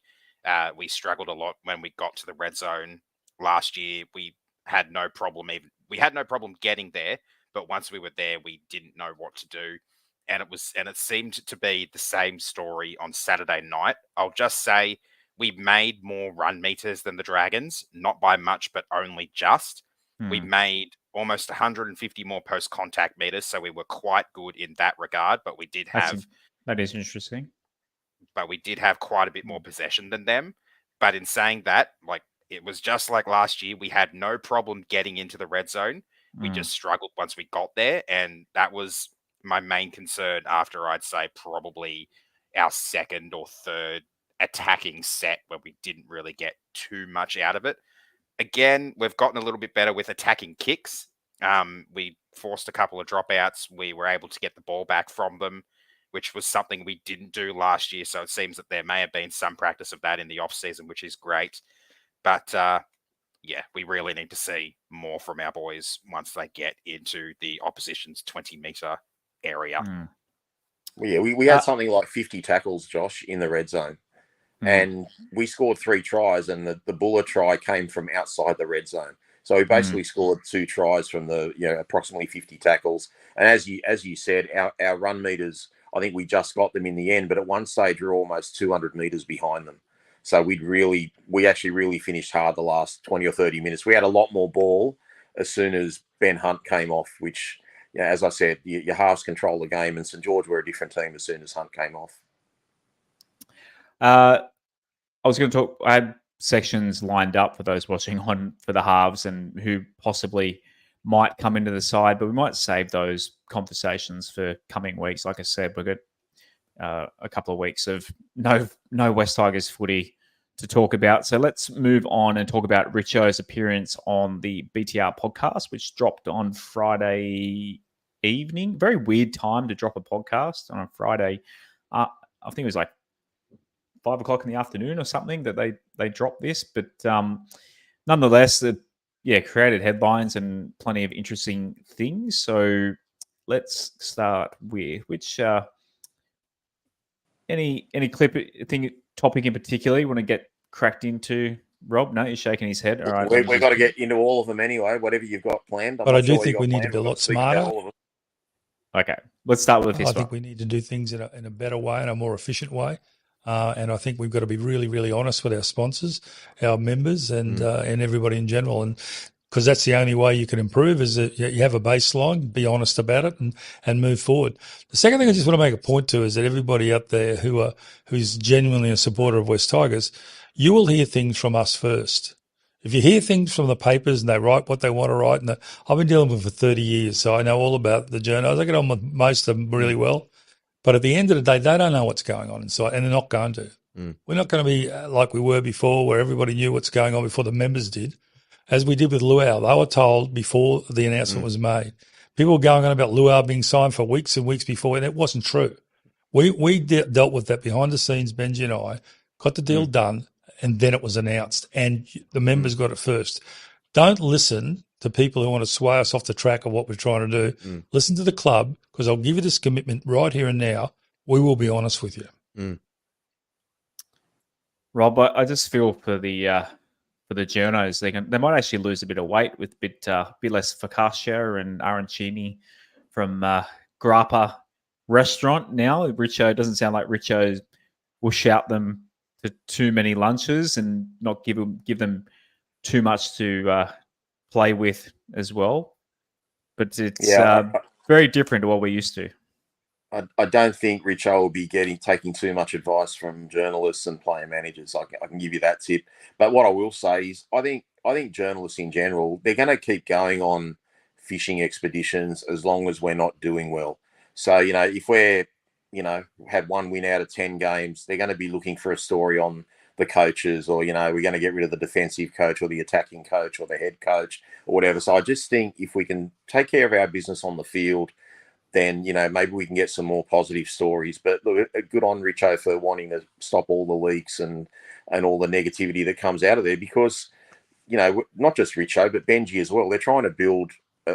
We struggled a lot when we got to the red zone last year. We had no problem getting there, but once we were there, we didn't know what to do. And it seemed to be the same story on Saturday night. I'll just say we made more run meters than the Dragons, not by much, but only just. We made almost 150 more post-contact meters, so we were quite good in that regard. But we did have that is interesting. But we did have quite a bit more possession than them. But in saying that, like, it was just like last year, we had no problem getting into the red zone. We just struggled once we got there, and that was my main concern after, I'd say, probably our second or third attacking set where we didn't really get too much out of it. Again, we've gotten a little bit better with attacking kicks. We forced a couple of dropouts. We were able to get the ball back from them, which was something we didn't do last year. So it seems that there may have been some practice of that in the off season, which is great. But yeah, we really need to see more from our boys once they get into the opposition's 20-meter area. Yeah, we had something like 50 tackles, Josh, in the red zone. And we scored 3 tries, and the Buller try came from outside the red zone. So we basically scored 2 tries from the approximately 50 tackles. And as you said, our run meters, I think we just got them in the end, but at one stage we were almost 200 meters behind them. So we actually really finished hard the last 20 or 30 minutes. We had a lot more ball as soon as Ben Hunt came off, which, as I said, your halves control the game, and St George were a different team as soon as Hunt came off. I was going to talk. I had sections lined up for those watching on for the halves and who possibly might come into the side, but we might save those conversations for coming weeks. Like I said, we've got a couple of weeks of no West Tigers footy to talk about. So let's move on and talk about Richo's appearance on the BTR podcast, which dropped on Friday evening. Very weird time to drop a podcast on a Friday. I think it was like 5 o'clock in the afternoon or something that they dropped this, but nonetheless, created headlines and plenty of interesting things. So let's start with which any topic in particular you want to get cracked into, Rob? No, he's shaking his head. All right, we've got to get into all of them anyway. Whatever you've got planned. But I do think we need to be a lot smarter. Okay, let's start with this. I think we need to do things in a better way and a more efficient way. And I think we've got to be really, really honest with our sponsors, our members, and everybody in general. And because that's the only way you can improve is that you have a baseline, be honest about it, and move forward. The second thing I just want to make a point to is that everybody out there who's genuinely a supporter of West Tigers, you will hear things from us first. If you hear things from the papers and they write what they want to write, and I've been dealing with them for 30 years, so I know all about the journals. I get on with most of them really well. But at the end of the day, they don't know what's going on inside, and they're not going to. We're not going to be like we were before, where everybody knew what's going on before the members did. As we did with Luau, they were told before the announcement was made. People were going on about Luau being signed for weeks and weeks before, and it wasn't true. We dealt with that behind the scenes, Benji and I, got the deal done, and then it was announced, and the members got it first. Don't listen to people who want to sway us off the track of what we're trying to do. Listen to the club, because I'll give you this commitment right here and now. We will be honest with you. Rob, I just feel for the journos, they might actually lose a bit of weight with a bit less focaccia and arancini from Grappa restaurant now. Richo doesn't sound like Richo will shout them to too many lunches and not give them too much to play with as well. But it's very different to what we're used to. I don't think Richo will be taking too much advice from journalists and player managers. I can give you that tip. But what I will say is I think journalists in general, they're going to keep going on fishing expeditions as long as we're not doing well. So, if we're, had 1 win out of 10 games, they're going to be looking for a story on the coaches, or, we're going to get rid of the defensive coach or the attacking coach or the head coach or whatever. So I just think if we can take care of our business on the field, then, maybe we can get some more positive stories. But look, good on Richo for wanting to stop all the leaks and all the negativity that comes out of there, because, not just Richo, but Benji as well. They're trying to build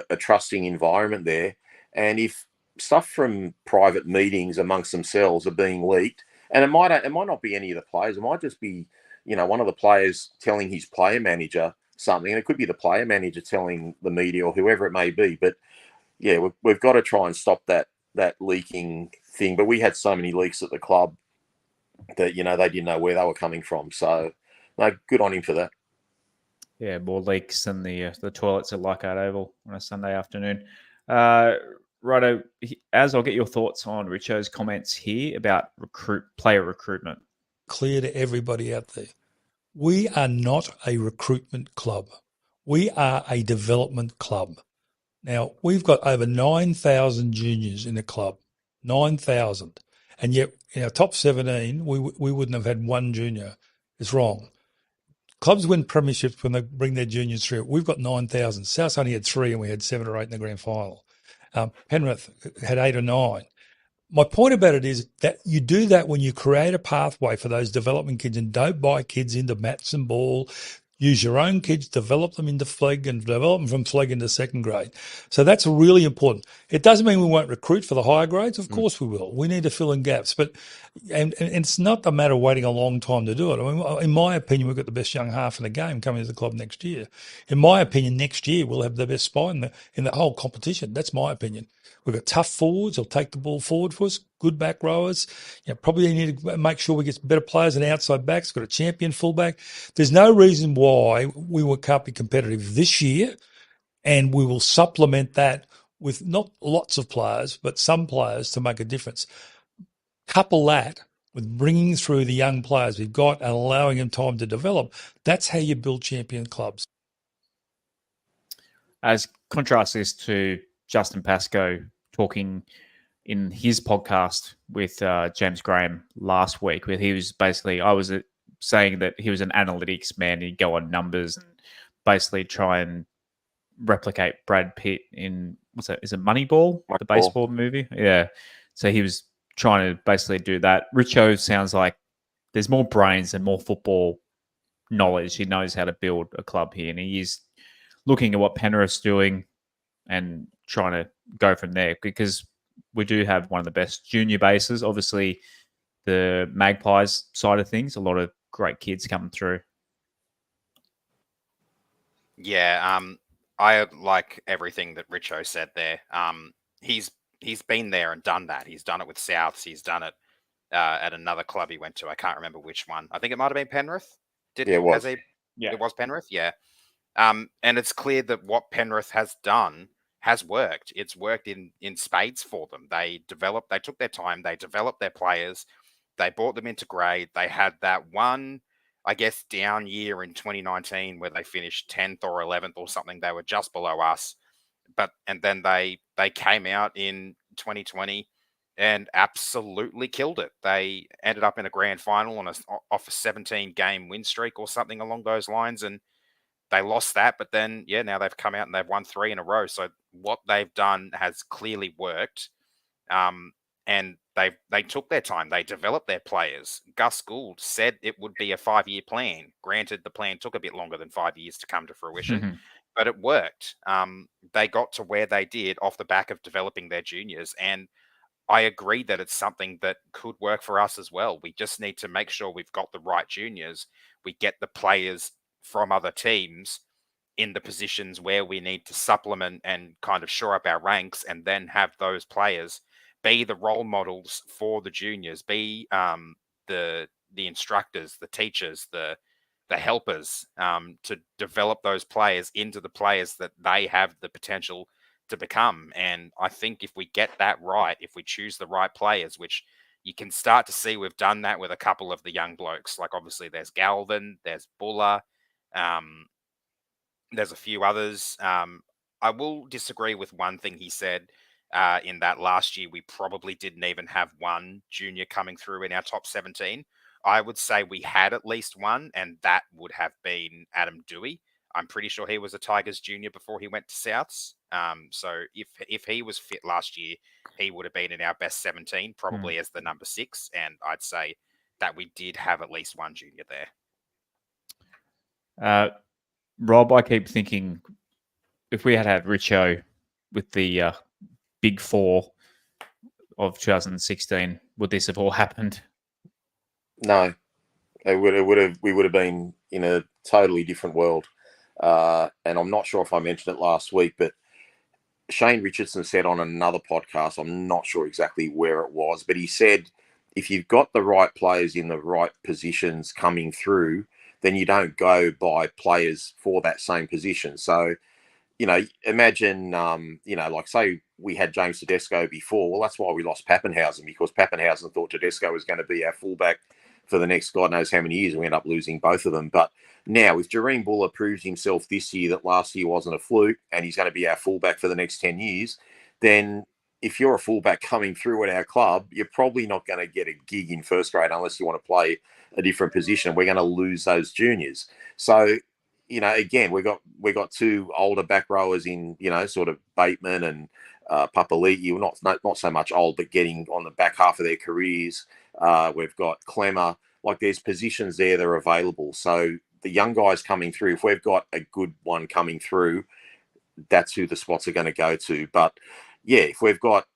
a trusting environment there. And if stuff from private meetings amongst themselves are being leaked, and it might not be any of the players, it might just be, one of the players telling his player manager something, and it could be the player manager telling the media or whoever it may be. But yeah, we've got to try and stop that leaking thing. But we had so many leaks at the club that, they didn't know where they were coming from. So, no, good on him for that. Yeah, more leaks than the toilets at Leichhardt Oval on a Sunday afternoon. Righto, as I'll get your thoughts on Richo's comments here about player recruitment. Clear to everybody out there. We are not a recruitment club. We are a development club. Now, we've got over 9,000 juniors in the club, 9,000. And yet in our top 17, we wouldn't have had one junior. It's wrong. Clubs win premierships when they bring their juniors through. We've got 9,000. South only had 3 and we had 7 or 8 in the grand final. Penrith had 8 or 9. My point about it is that you do that when you create a pathway for those development kids and don't buy kids into mats and ball. Use your own kids, develop them into flag and develop them from flag into second grade. So that's really important. It doesn't mean we won't recruit for the higher grades. Of course we will. We need to fill in gaps. But and it's not a matter of waiting a long time to do it. I mean, in my opinion, we've got the best young half in the game coming to the club next year. In my opinion, next year we'll have the best spine in the whole competition. That's my opinion. We've got tough forwards. They'll take the ball forward for us. Good back rowers. Probably need to make sure we get better players than outside backs. Got a champion fullback. There's no reason why we can't be competitive this year, and we will supplement that with not lots of players, but some players to make a difference. Couple that with bringing through the young players we've got and allowing them time to develop. That's how you build champion clubs. As contrast this to Justin Pascoe talking in his podcast with James Graham last week, where he was basically, I was saying that he was an analytics man. He'd go on numbers and basically try and replicate Brad Pitt in, is it Moneyball, the baseball movie? Yeah. So he was trying to basically do that. Richo sounds like there's more brains and more football knowledge. He knows how to build a club here, and he is looking at what Penrith's doing and trying to go from there, because we do have one of the best junior bases. Obviously, the Magpies side of things, a lot of great kids coming through. Yeah, I like everything that Richo said there. He's been there and done that. He's done it with Souths. He's done it at another club he went to. I can't remember which one. I think it might have been Penrith. It was. It was Penrith, yeah. And it's clear that what Penrith has done has worked. It's worked in spades for them. They took their time, they developed their players, they brought them into grade. They had that one, I guess, down year in 2019 where they finished 10th or 11th or something. They were just below us. And then they came out in 2020 and absolutely killed it. They ended up in a grand final off a 17-game win streak or something along those lines, and they lost that. But then, now they've come out and they've won 3 in a row. So what they've done has clearly worked, and they took their time. They developed their players. Gus Gould said it would be a 5-year plan. Granted, the plan took a bit longer than 5 years to come to fruition. But it worked. They got to where they did off the back of developing their juniors. And I agree that it's something that could work for us as well. We just need to make sure we've got the right juniors. We get the players from other teams in the positions where we need to supplement and kind of shore up our ranks, and then have those players be the role models for the juniors, be the instructors, the teachers, the helpers, to develop those players into the players that they have the potential to become. And I think if we get that right, if we choose the right players, which you can start to see we've done that with a couple of the young blokes, like obviously there's Galvin, there's Buller, there's a few others. I will disagree with one thing he said, in that last year we probably didn't even have one junior coming through in our top 17. I would say we had at least one, and that would have been Adam Dewey. I'm pretty sure he was a Tigers junior before he went to Souths. So if he was fit last year, he would have been in our best 17, probably as the number 6. And I'd say that we did have at least one junior there. Rob, I keep thinking if we had Richo with the Big 4 of 2016, would this have all happened? No, we would have been in a totally different world. And I'm not sure if I mentioned it last week, but Shane Richardson said on another podcast, I'm not sure exactly where it was, but he said, if you've got the right players in the right positions coming through, then you don't go buy players for that same position. So, imagine, like say we had James Tedesco before. Well, that's why we lost Pappenhausen, because Pappenhausen thought Tedesco was going to be our fullback for the next God knows how many years. We end up losing both of them. But now, if Jareen Buller proves himself this year that last year wasn't a fluke and he's going to be our fullback for the next 10 years, then if you're a fullback coming through at our club, you're probably not going to get a gig in first grade unless you want to play a different position. We're going to lose those juniors. So, again, we got two older back rowers in, sort of Bateman and Papali'i, not so much old, but getting on the back half of their careers. We've got Clemmer. Like, there's positions there that are available. So the young guys coming through, if we've got a good one coming through, that's who the spots are going to go to. But yeah, if we've got,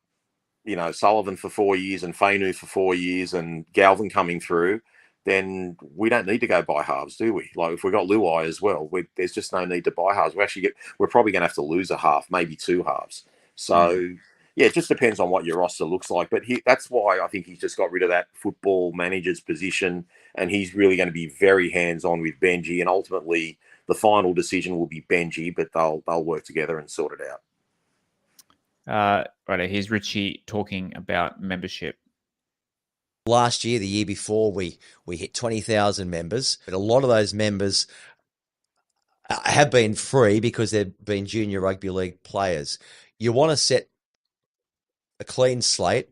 Sullivan for 4 years and Fainu for 4 years and Galvin coming through, then we don't need to go buy halves, do we? Like, if we've got Luai as well, there's just no need to buy halves. We're probably going to have to lose a half, maybe two halves. So, yeah, it just depends on what your roster looks like. But that's why I think he's just got rid of that football manager's position, and he's really going to be very hands-on with Benji, and ultimately the final decision will be Benji, but they'll work together and sort it out. Right, here's Richie talking about membership. Last year, the year before, we hit 20,000 members, but a lot of those members have been free because they've been junior rugby league players. You want to set a clean slate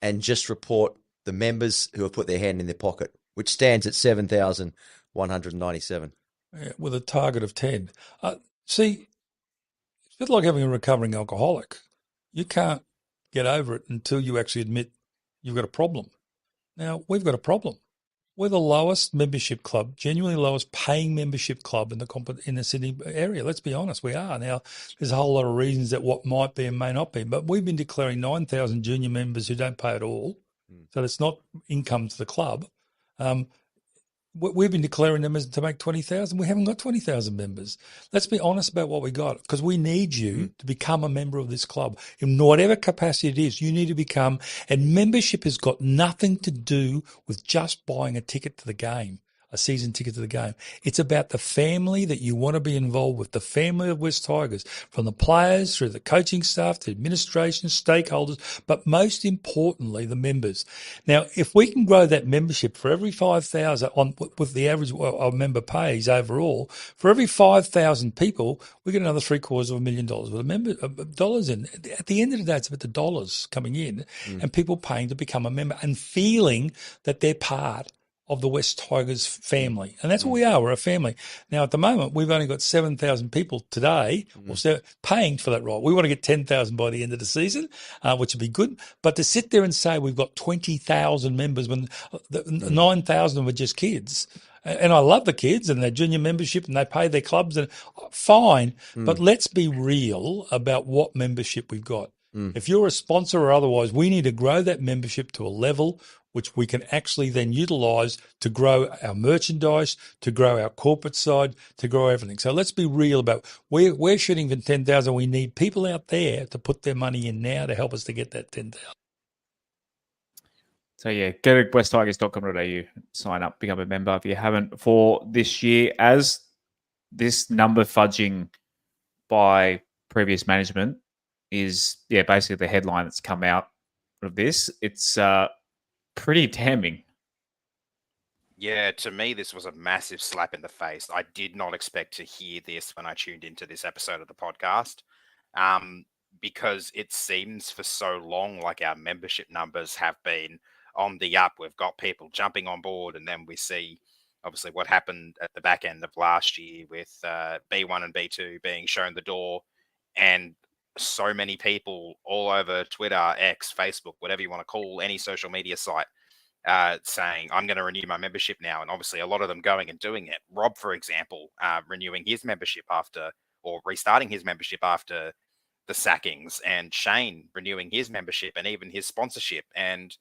and just report the members who have put their hand in their pocket, which stands at 7,197. Yeah, with a target of 10. See, it's a bit like having a recovering alcoholic. You can't get over it until you actually admit you've got a problem. Now, we've got a problem. We're the lowest membership club, genuinely lowest paying membership club in the Sydney area. Let's be honest, we are. Now, there's a whole lot of reasons that what might be and may not be, but we've been declaring 9,000 junior members who don't pay at all. So it's not income to the club. We've been declaring them as to make 20,000. We haven't got 20,000 members. Let's be honest about what we got, because we need you to become a member of this club. In whatever capacity it is, you need to become, and membership has got nothing to do with just buying a ticket to the game, a season ticket to the game. It's about the family that you want to be involved with, the family of West Tigers, from the players through the coaching staff to administration, stakeholders, but most importantly, the members. Now, if we can grow that membership for every 5,000 on with the average a member pays overall, for every 5,000 people, we get another $750,000 with a member dollars in. At the end of the day, it's about the dollars coming in and people paying to become a member and feeling that they're part of the West Tigers family. And that's what we are. We're a family. Now, at the moment, we've only got 7,000 people today paying for that right. We want to get 10,000 by the end of the season, which would be good. But to sit there and say we've got 20,000 members when 9,000 of them are just kids, and I love the kids and their junior membership and they pay their clubs, and fine, but let's be real about what membership we've got. If you're a sponsor or otherwise, we need to grow that membership to a level which we can actually then utilise to grow our merchandise, to grow our corporate side, to grow everything. So let's be real about we're shooting for 10,000. We need people out there to put their money in now to help us to get that 10,000. So yeah, go to westtigers.com.au, sign up, become a member if you haven't for this year. As this number fudging by previous management is basically the headline that's come out of this. It's pretty damning. Yeah, to me, this was a massive slap in the face. I did not expect to hear this when I tuned into this episode of the podcast, because it seems for so long like our membership numbers have been on the up. We've got people jumping on board, and then we see obviously what happened at the back end of last year with B1 and B2 being shown the door, and so many people all over Twitter, X, Facebook, whatever you want to call any social media site, saying, I'm going to renew my membership now. And obviously a lot of them going and doing it. Rob, for example, renewing his membership restarting his membership after the sackings, and Shane renewing his membership and even his sponsorship. And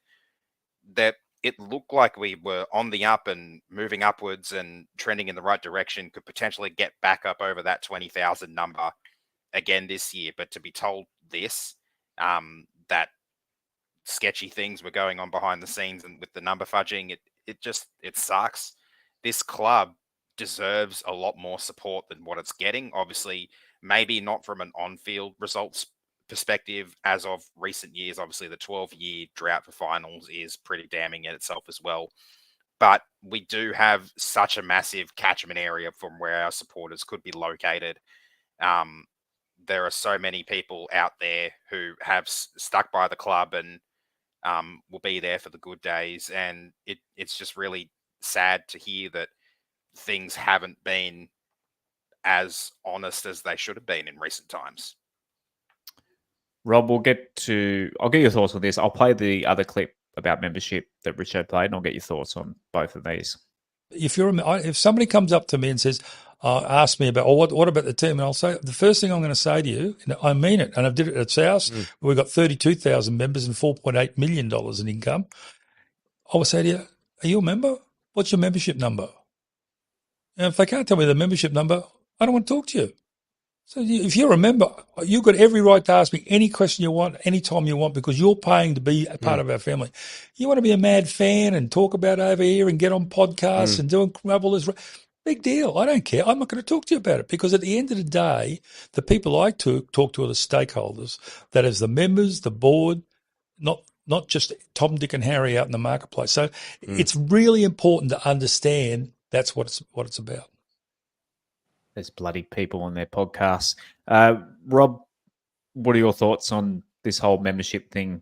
that it looked like we were on the up and moving upwards and trending in the right direction, could potentially get back up over that 20,000 number again this year. But to be told this, that sketchy things were going on behind the scenes and with the number fudging, it sucks. This club deserves a lot more support than what it's getting. Obviously, maybe not from an on-field results perspective as of recent years. Obviously, the 12-year drought for finals is pretty damning in itself as well. but we do have such a massive catchment area from where our supporters could be located. There are so many people out there who have stuck by the club and will be there for the good days. And it's just really sad to hear that things haven't been as honest as they should have been in recent times. Rob, I'll get your thoughts on this. I'll play the other clip about membership that Richard played, and I'll get your thoughts on both of these. If somebody comes up to me and says, ask me about, what about the team? And I'll say, the first thing I'm going to say to you, and I mean it, and I did it at South, we've got 32,000 members and $4.8 million in income. I will say to you, are you a member? What's your membership number? And if they can't tell me the membership number, I don't want to talk to you. So if you're a member, you've got every right to ask me any question you want, anytime you want, because you're paying to be a part of our family. You want to be a mad fan and talk about over here and get on podcasts and doing all this. Big deal. I don't care. I'm not going to talk to you about it, because at the end of the day, the people I talk to are the stakeholders. That is the members, the board, not just Tom, Dick and Harry out in the marketplace. So it's really important to understand that's what it's about. There's bloody people on their podcasts. Rob, what are your thoughts on this whole membership thing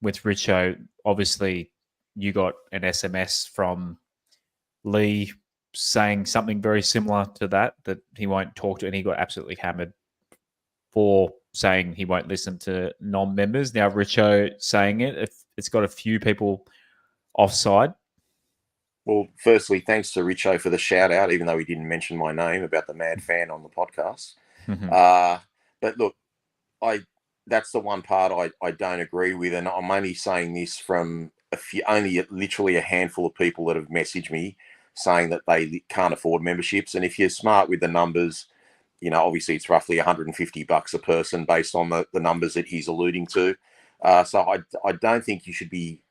with Richo? Obviously, you got an SMS from Lee saying something very similar to that he won't talk to, and he got absolutely hammered for saying he won't listen to non-members. Now, Richo saying it's got a few people offside. Well, firstly, thanks to Richo for the shout out, even though he didn't mention my name about the mad fan on the podcast. But look, that's the one part I don't agree with, and I'm only saying this from literally a handful of people that have messaged me saying that they can't afford memberships. And if you're smart with the numbers, obviously it's roughly $150 a person based on the numbers that he's alluding to. So I don't think you should be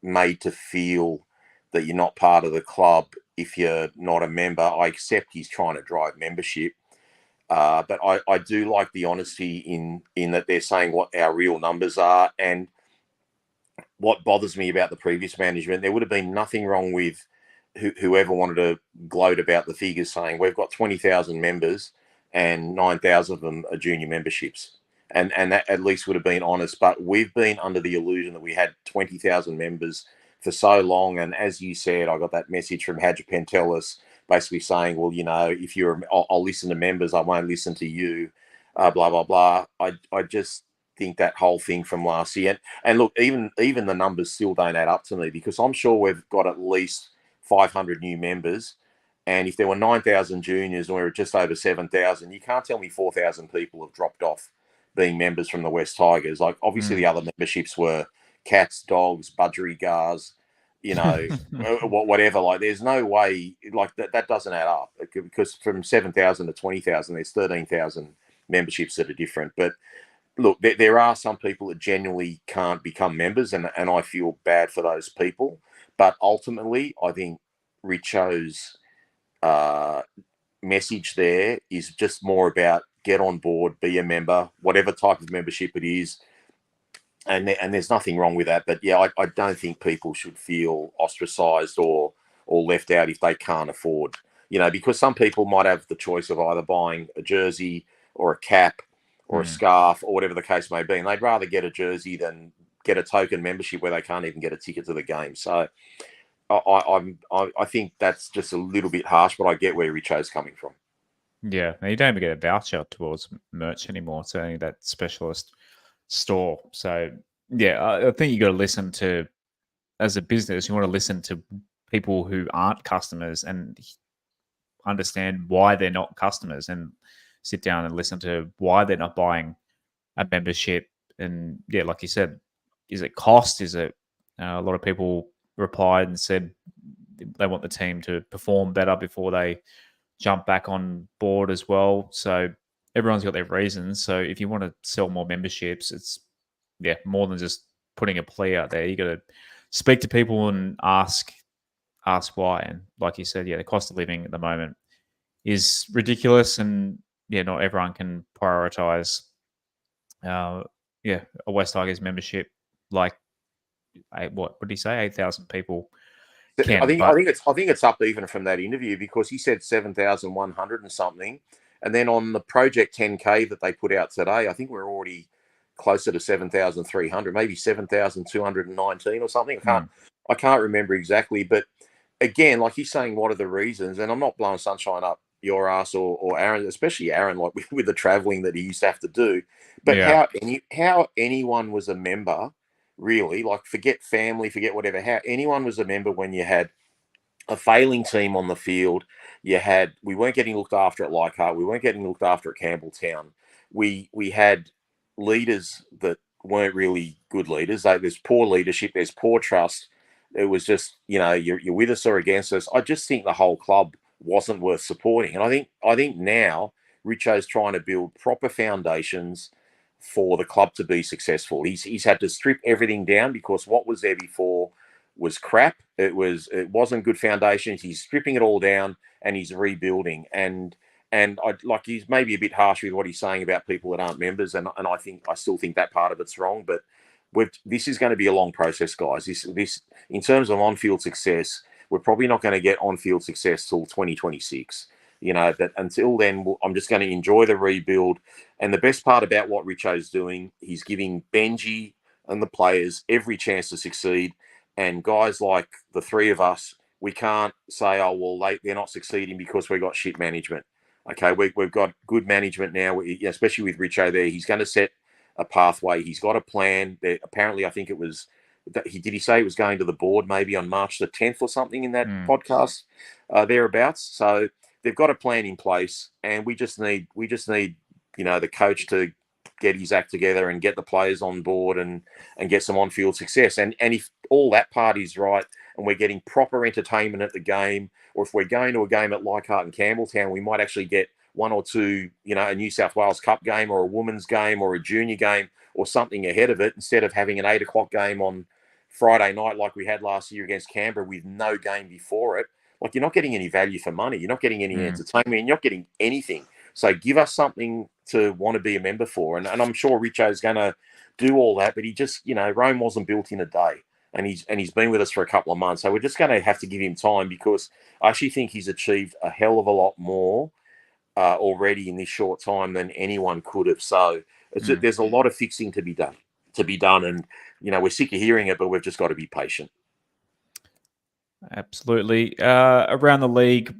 made to feel that you're not part of the club if you're not a member. I accept he's trying to drive membership. But I do like the honesty in that they're saying what our real numbers are. And what bothers me about the previous management, there would have been nothing wrong with whoever wanted to gloat about the figures, saying we've got 20,000 members and 9,000 of them are junior memberships. And that at least would have been honest. But we've been under the illusion that we had 20,000 members for so long. And as you said, I got that message from Hadja Pentelis basically saying, well, if I'll listen to members, I won't listen to you, blah, blah, blah. I just think that whole thing from last year. And look, even the numbers still don't add up to me, because I'm sure we've got at least 500 new members. And if there were 9,000 juniors and we were just over 7,000, you can't tell me 4,000 people have dropped off being members from the West Tigers. Like, obviously the other memberships were cats, dogs, budgerigars, whatever. Like, there's no way, like, that doesn't add up, because from 7,000 to 20,000, there's 13,000 memberships that are different. But look, there are some people that genuinely can't become members, and I feel bad for those people. But ultimately, I think Richo's message there is just more about get on board, be a member, whatever type of membership it is. And there's nothing wrong with that. But yeah, I don't think people should feel ostracized or left out if they can't afford, because some people might have the choice of either buying a jersey or a cap or a scarf or whatever the case may be. And they'd rather get a jersey than get a token membership where they can't even get a ticket to the game. So I think that's just a little bit harsh, but I get where Richo's coming from. Yeah, and you don't even get a voucher towards merch anymore. It's only that specialist store. So yeah, I think you got to listen to, as a business, you want to listen to people who aren't customers and understand why they're not customers, and sit down and listen to why they're not buying a membership. And yeah, like you said, is it cost? Is it a lot of people replied and said they want the team to perform better before they jump back on board as well. So everyone's got their reasons. So if you want to sell more memberships, it's more than just putting a plea out there. You got to speak to people and ask why. And like you said, the cost of living at the moment is ridiculous, and not everyone can prioritize a West Tigers membership. Like, what did he say? 8,000 people Ken, I think it's up even from that interview, because he said 7,100 and something, and then on the Project 10K that they put out today, I think we're already closer to 7,300, maybe 7,219 or something. I can't remember exactly, but again, like he's saying, what are the reasons? And I'm not blowing sunshine up your ass or Aaron, especially Aaron, like with the traveling that he used to have to do. But how anyone was a member, really, like forget family, forget whatever, how anyone was a member when you had a failing team on the field. We weren't getting looked after at Leichhardt. We weren't getting looked after at Campbelltown. We had leaders that weren't really good leaders. There's poor leadership. There's poor trust. It was just, you're with us or against us. I just think the whole club wasn't worth supporting. And I think now Richo's trying to build proper foundations for the club to be successful. He's had to strip everything down, because what was there before was crap. It wasn't good foundations. He's stripping it all down and he's rebuilding. And he's maybe a bit harsh with what he's saying about people that aren't members. And I still think that part of it's wrong. But this is going to be a long process, guys. This in terms of on-field success, we're probably not going to get on-field success till 2026. That until then, I'm just going to enjoy the rebuild. And the best part about what Richo's doing, he's giving Benji and the players every chance to succeed. And guys like the three of us, we can't say, oh, well, they're not succeeding because we've got shit management. Okay, we've got good management now, especially with Richo there. He's going to set a pathway. He's got a plan. Apparently, I think it was, did he say he was going to the board maybe on March the 10th or something in that podcast thereabouts? So they've got a plan in place, and we just need the coach to get his act together and get the players on board and get some on-field success. And if all that part is right and we're getting proper entertainment at the game, or if we're going to a game at Leichhardt and Campbelltown, we might actually get one or two, a New South Wales Cup game or a women's game or a junior game or something ahead of it, instead of having an 8 o'clock game on Friday night like we had last year against Canberra with no game before it. Like, you're not getting any value for money. You're not getting any entertainment. You're not getting anything. So give us something to want to be a member for. And I'm sure Richo's going to do all that, but he just, Rome wasn't built in a day. And he's been with us for a couple of months. So we're just going to have to give him time, because I actually think he's achieved a hell of a lot more already in this short time than anyone could have. So there's a lot of fixing to be done. And, we're sick of hearing it, but we've just got to be patient. Absolutely. Around the league,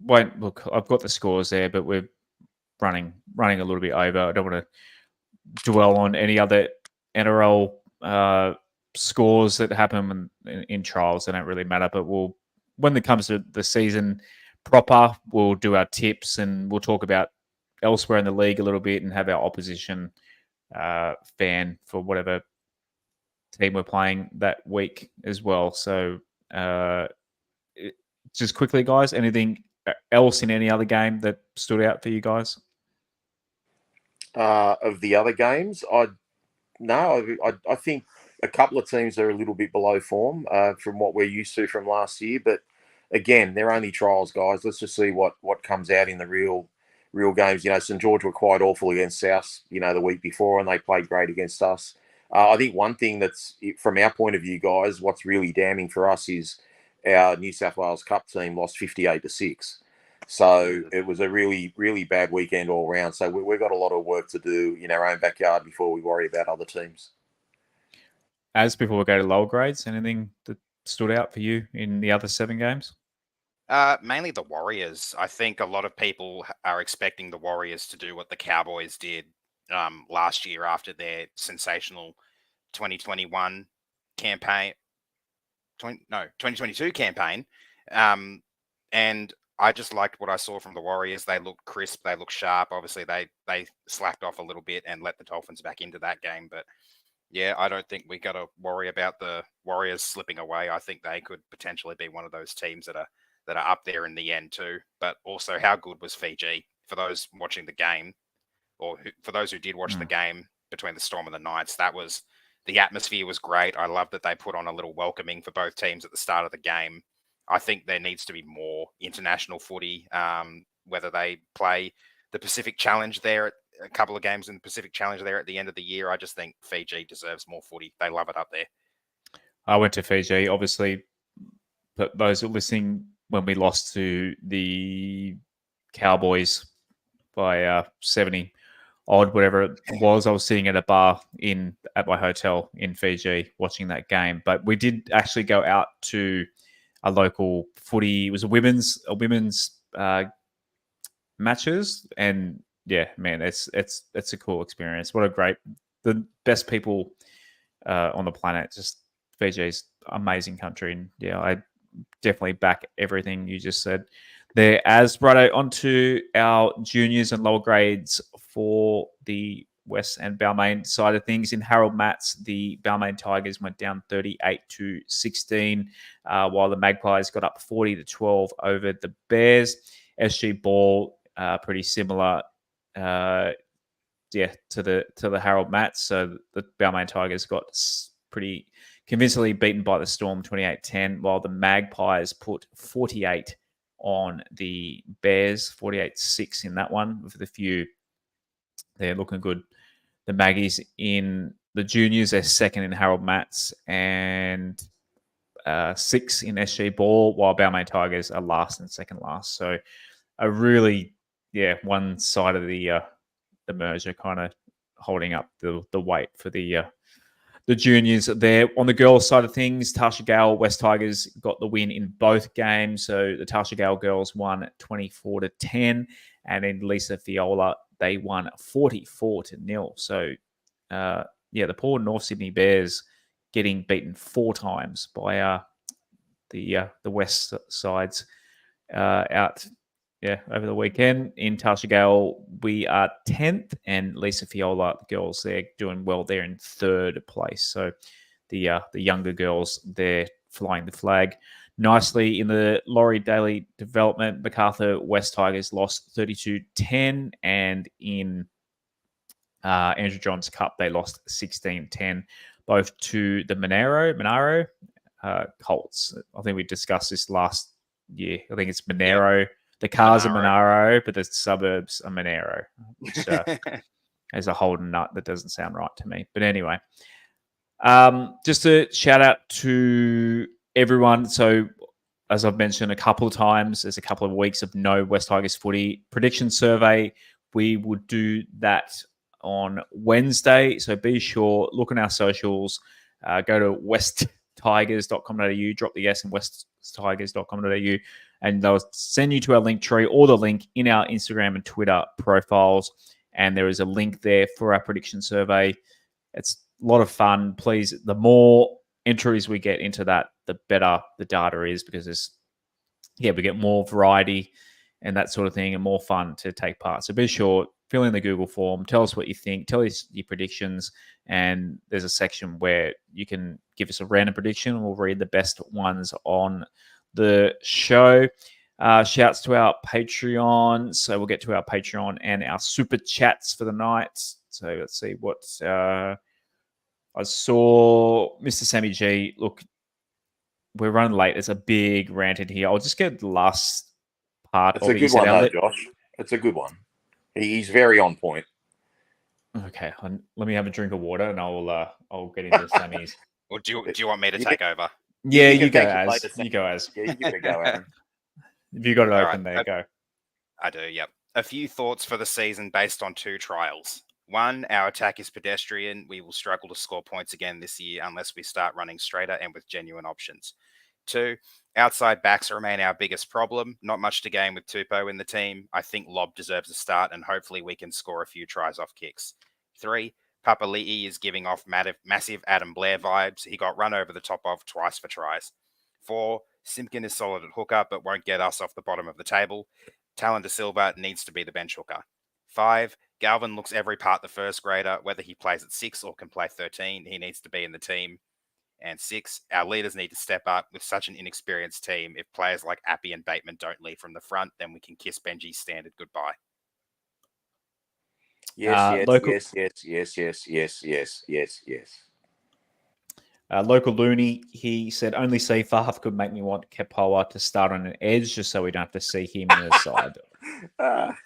look, I've got the scores there, but we're running a little bit over. I don't want to dwell on any other NRL scores that happen in trials. They don't really matter. But when it comes to the season proper, we'll do our tips and we'll talk about elsewhere in the league a little bit and have our opposition fan for whatever team we're playing that week as well. So just quickly, guys, anything else in any other game that stood out for you guys? Of the other games, I think a couple of teams are a little bit below form from what we're used to from last year. But again, they're only trials, guys. Let's just see what comes out in the real games. St George were quite awful against South, the week before, and they played great against us. I think one thing that's, from our point of view, guys, what's really damning for us is our New South Wales Cup team lost 58-6. So it was a really, really bad weekend all round. So we've got a lot of work to do in our own backyard before we worry about other teams. As before we go to lower grades, anything that stood out for you in the other 7 games? Mainly the Warriors. I think a lot of people are expecting the Warriors to do what the Cowboys did last year after their sensational 2021 campaign. 2022 campaign. And I just liked what I saw from the Warriors. They looked crisp. They looked sharp. Obviously, they slacked off a little bit and let the Dolphins back into that game. But yeah, I don't think we got to worry about the Warriors slipping away. I think they could potentially be one of those teams that are up there in the end too. But also, how good was Fiji? For those watching the game, or for those who did watch the game between the Storm and the Knights, the atmosphere was great. I love that they put on a little welcoming for both teams at the start of the game. I think there needs to be more international footy, whether they play the Pacific Challenge there, a couple of games in the Pacific Challenge there at the end of the year. I just think Fiji deserves more footy. They love it up there. I went to Fiji. Obviously, but those who are listening, when we lost to the Cowboys by 70 odd, whatever it was, I was sitting at a bar at my hotel in Fiji watching that game. But we did actually go out to a local footy. It was a women's matches, and yeah, man, it's a cool experience. The best people on the planet. Just Fiji's amazing country, and yeah, I definitely back everything you just said there. As righto, onto our juniors and lower grades for the West and Balmain side of things. In Harold Matts, the Balmain Tigers went down 38-16, while the Magpies got up 40-12 over the Bears. SG Ball, pretty similar, to the Harold Matts. So the Balmain Tigers got pretty convincingly beaten by the Storm 28-10, while the Magpies put 48 on the Bears, 48-6 in that one, with a few. They're looking good. The Maggies in the juniors, they're second in Harold Matts and 6 in SG Ball, while Balmain Tigers are last and second last. So a really, one side of the merger kind of holding up the weight for the juniors there. On the girls' side of things, Tasha Gale, West Tigers got the win in both games. So the Tasha Gale girls won 24-10, and in Lisa Fiola, they won 44-0. So, the poor North Sydney Bears getting beaten 4 times by the West sides out. Yeah, over the weekend. In Tasha Gale, we are 10th, and Lisa Fiola, the girls, they're doing well. They're in 3rd place. So the younger girls, they're flying the flag nicely. In the Laurie Daly development, MacArthur West Tigers lost 32-10, and in Andrew Johns Cup, they lost 16-10, both to the Monaro Colts. I think we discussed this last year. I think it's Monaro. Yeah. The cars are Monaro, but the suburbs are Monaro, which is a Holden nut that doesn't sound right to me. But anyway, just a shout out to everyone. So, as I've mentioned a couple of times, there's a couple of weeks of no West Tigers footy prediction survey. We would do that on Wednesday. So be sure, look on our socials, go to westtigers.com.au, drop the S in westtigers.com.au, and they'll send you to our link tree or the link in our Instagram and Twitter profiles. And there is a link there for our prediction survey. It's a lot of fun. Please, the entries we get into that, the better the data is, because we get more variety and that sort of thing, and more fun to take part. So be sure, fill in the Google form, tell us what you think, tell us your predictions, and there's a section where you can give us a random prediction, and we'll read the best ones on the show. Shouts to our Patreon. So we'll get to our Patreon and our super chats for the night. So let's see what I saw. Mr. Sammy G, look, we're running late. There's a big rant in here. I'll just get the last part. It's a good one, though, Josh. It's a good one. He's very on point. Okay, let me have a drink of water, and I'll get into Sammy's. Or do you want me to take over? Yeah, you go as. You go as. Yeah, you can go, Aaron. If you got it open, there you go. I do, yep. A few thoughts for the season based on 2 trials. 1, our attack is pedestrian. We will struggle to score points again this year unless we start running straighter and with genuine options. 2, outside backs remain our biggest problem. Not much to gain with Tupou in the team. I think Lob deserves a start, and hopefully we can score a few tries off kicks. 3, Papali'i is giving off massive Adam Blair vibes. He got run over the top of twice for tries. 4, Simpkin is solid at hooker, but won't get us off the bottom of the table. Talon De Silva needs to be the bench hooker. 5, Galvin looks every part the first grader. Whether he plays at 6 or can play 13, he needs to be in the team. And 6, our leaders need to step up. With such an inexperienced team, if players like Appy and Bateman don't lead from the front, then we can kiss Benji's standard goodbye. Yes. Local Looney, he said, only C5 could make me want Kepoa to start on an edge just so we don't have to see him on the side.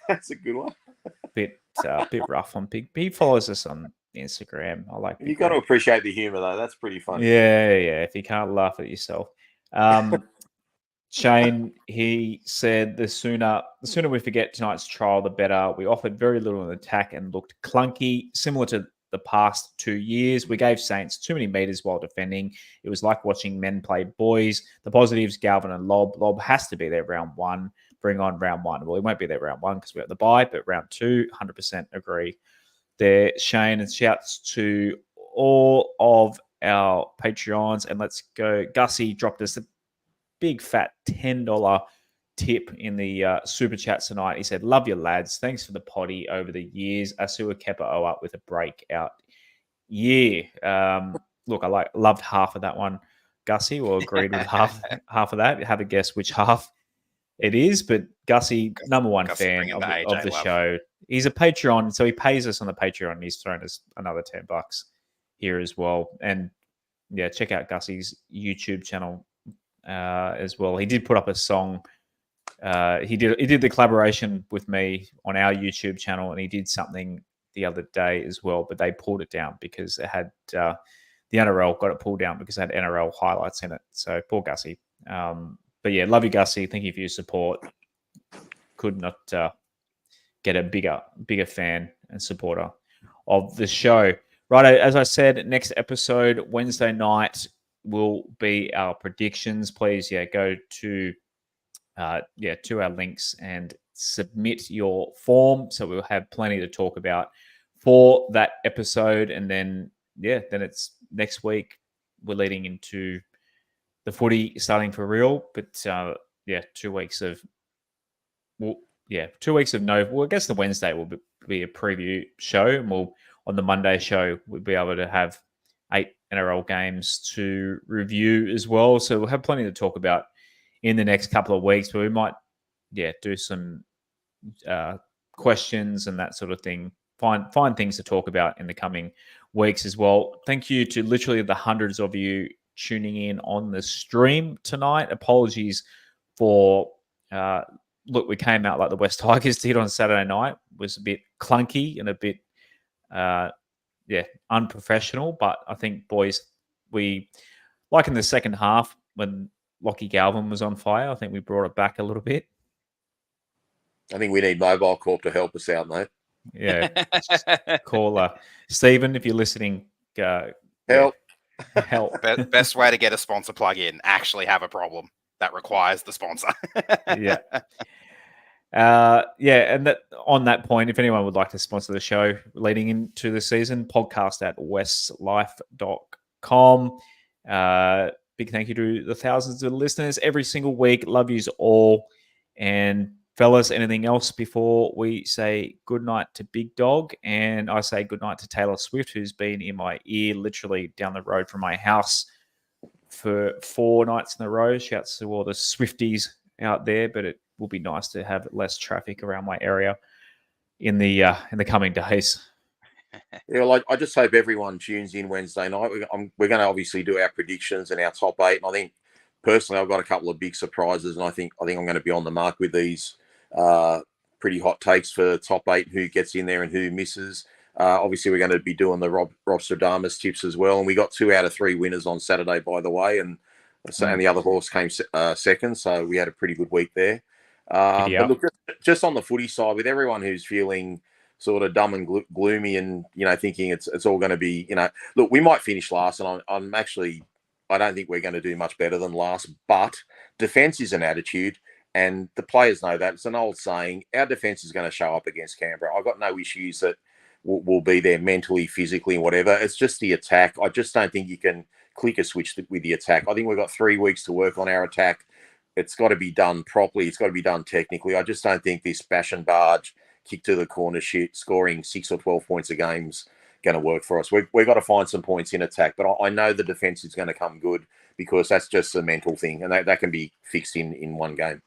That's a good one. Bit rough on Pig. He follows us on Instagram. I like. You got to appreciate the humor though. That's pretty funny. Yeah. If you can't laugh at yourself, Shane, he said the sooner we forget tonight's trial, the better. We offered very little in attack and looked clunky, similar to the past 2 years. We gave Saints too many meters while defending. It was like watching men play boys. The positives, Galvin and Lob. Lob has to be there round one. Bring on round one. Well, he won't be there round one because we have the bye, but round two, 100% agree there, Shane. And shouts to all of our Patreons. And let's go. Gussie dropped us a big fat $10 tip in the super chat tonight. He said, "Love your lads. Thanks for the potty over the years. Asua Kepa up with a breakout year." Look, I loved half of that one, Gussie, or agreed with half of that. Have a guess which half it is, but Gussie, number one Gussie fan of the love. show. He's a Patreon, so he pays us on the Patreon. He's thrown us another $10 here as well. And yeah, check out Gussie's YouTube channel as well. He did put up a song. He did the collaboration with me on our YouTube channel, and he did something the other day as well, but they pulled it down because it had the NRL got it pulled down because it had NRL highlights in it. So poor Gussie. But yeah, love you, Gussie. Thank you for your support. Could not get a bigger fan and supporter of the show. Right, as I said, next episode, Wednesday night, will be our predictions. Please, go to to our links and submit your form. So we'll have plenty to talk about for that episode. And then, then it's next week. We're leading into the footy starting for real. But 2 weeks of 2 weeks of no. Well, I guess the Wednesday will be a preview show, and on the Monday show we'll be able to have 8 NRL games to review as well. So we'll have plenty to talk about in the next couple of weeks, but we might, do some questions and that sort of thing. Find things to talk about in the coming weeks as well. Thank you to literally the hundreds of you tuning in on the stream tonight. Apologies for look, we came out like the West Tigers did on Saturday night. It was a bit clunky and a bit unprofessional, but I think, boys, we, like in the second half when Lachlan Galvin was on fire, I think we brought it back a little bit. I think we need Mobile Corp to help us out, mate. Yeah. Call Stephen, if you're listening, help. Help. Best way to get a sponsor plug in, actually have a problem that requires the sponsor. And that on that point, if anyone would like to sponsor the show leading into the season, podcast at westlife.com. Big thank you to the thousands of listeners every single week. Love yous all. And fellas, anything else before we say goodnight to Big Dog? And I say goodnight to Taylor Swift, who's been in my ear literally down the road from my house for 4 nights in a row. Shouts to all the Swifties out there, but it will be nice to have less traffic around my area in the coming days. Yeah, well, I just hope everyone tunes in Wednesday night. We're going to obviously do our predictions and our top 8. And I think personally, I've got a couple of big surprises, and I think I'm going to be on the mark with these pretty hot takes for top 8, who gets in there and who misses. Obviously, we're going to be doing the Rob Stradamus tips as well, and we got 2 out of 3 winners on Saturday, by the way, and the other horse came second, so we had a pretty good week there. But look, just on the footy side, with everyone who's feeling sort of dumb and gloomy and, thinking it's all going to be, look, we might finish last, and I don't think we're going to do much better than last, but defence is an attitude, and the players know that. It's an old saying, our defence is going to show up against Canberra. I've got no issues that will be there mentally, physically, and whatever. It's just the attack. I just don't think you can click a switch with the attack. I think we've got 3 weeks to work on our attack. It's got to be done properly. It's got to be done technically. I just don't think this bash and barge, kick to the corner shit, scoring 6 or 12 points a game's going to work for us. We've got to find some points in attack, but I know the defence is going to come good, because that's just a mental thing, and that can be fixed in one game.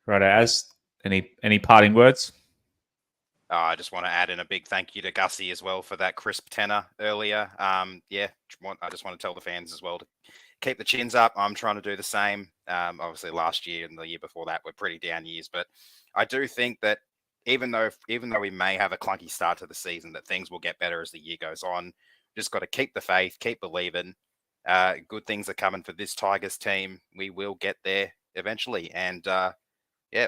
Right, Az, any parting words? I just want to add in a big thank you to Gussie as well for that crisp tenor earlier. I just want to tell the fans as well to keep the chins up. I'm trying to do the same. Obviously, last year and the year before that were pretty down years, but I do think that even though we may have a clunky start to the season, that things will get better as the year goes on. Just got to keep the faith, keep believing, good things are coming for this Tigers team. We will get there eventually. And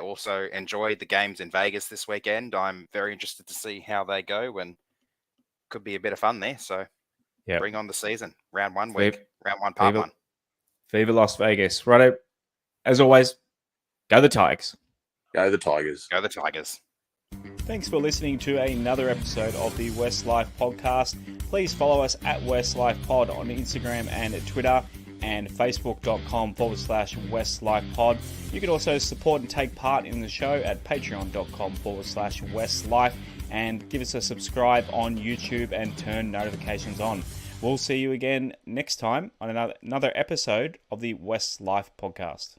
also enjoy the games in Vegas this weekend. I'm very interested to see how they go, and could be a bit of fun there. So bring on the season. Round 1 week, round 1, part 1. Viva Las Vegas. Righto. As always, go the Tigers. Go the Tigers. Go the Tigers. Thanks for listening to another episode of the WestsLife Podcast. Please follow us at WestsLife Pod on Instagram and Twitter, and facebook.com/WestsLifePod. You can also support and take part in the show at patreon.com/WestsLife, and give us a subscribe on YouTube and turn notifications on. We'll see you again next time on another episode of the WestsLife Podcast.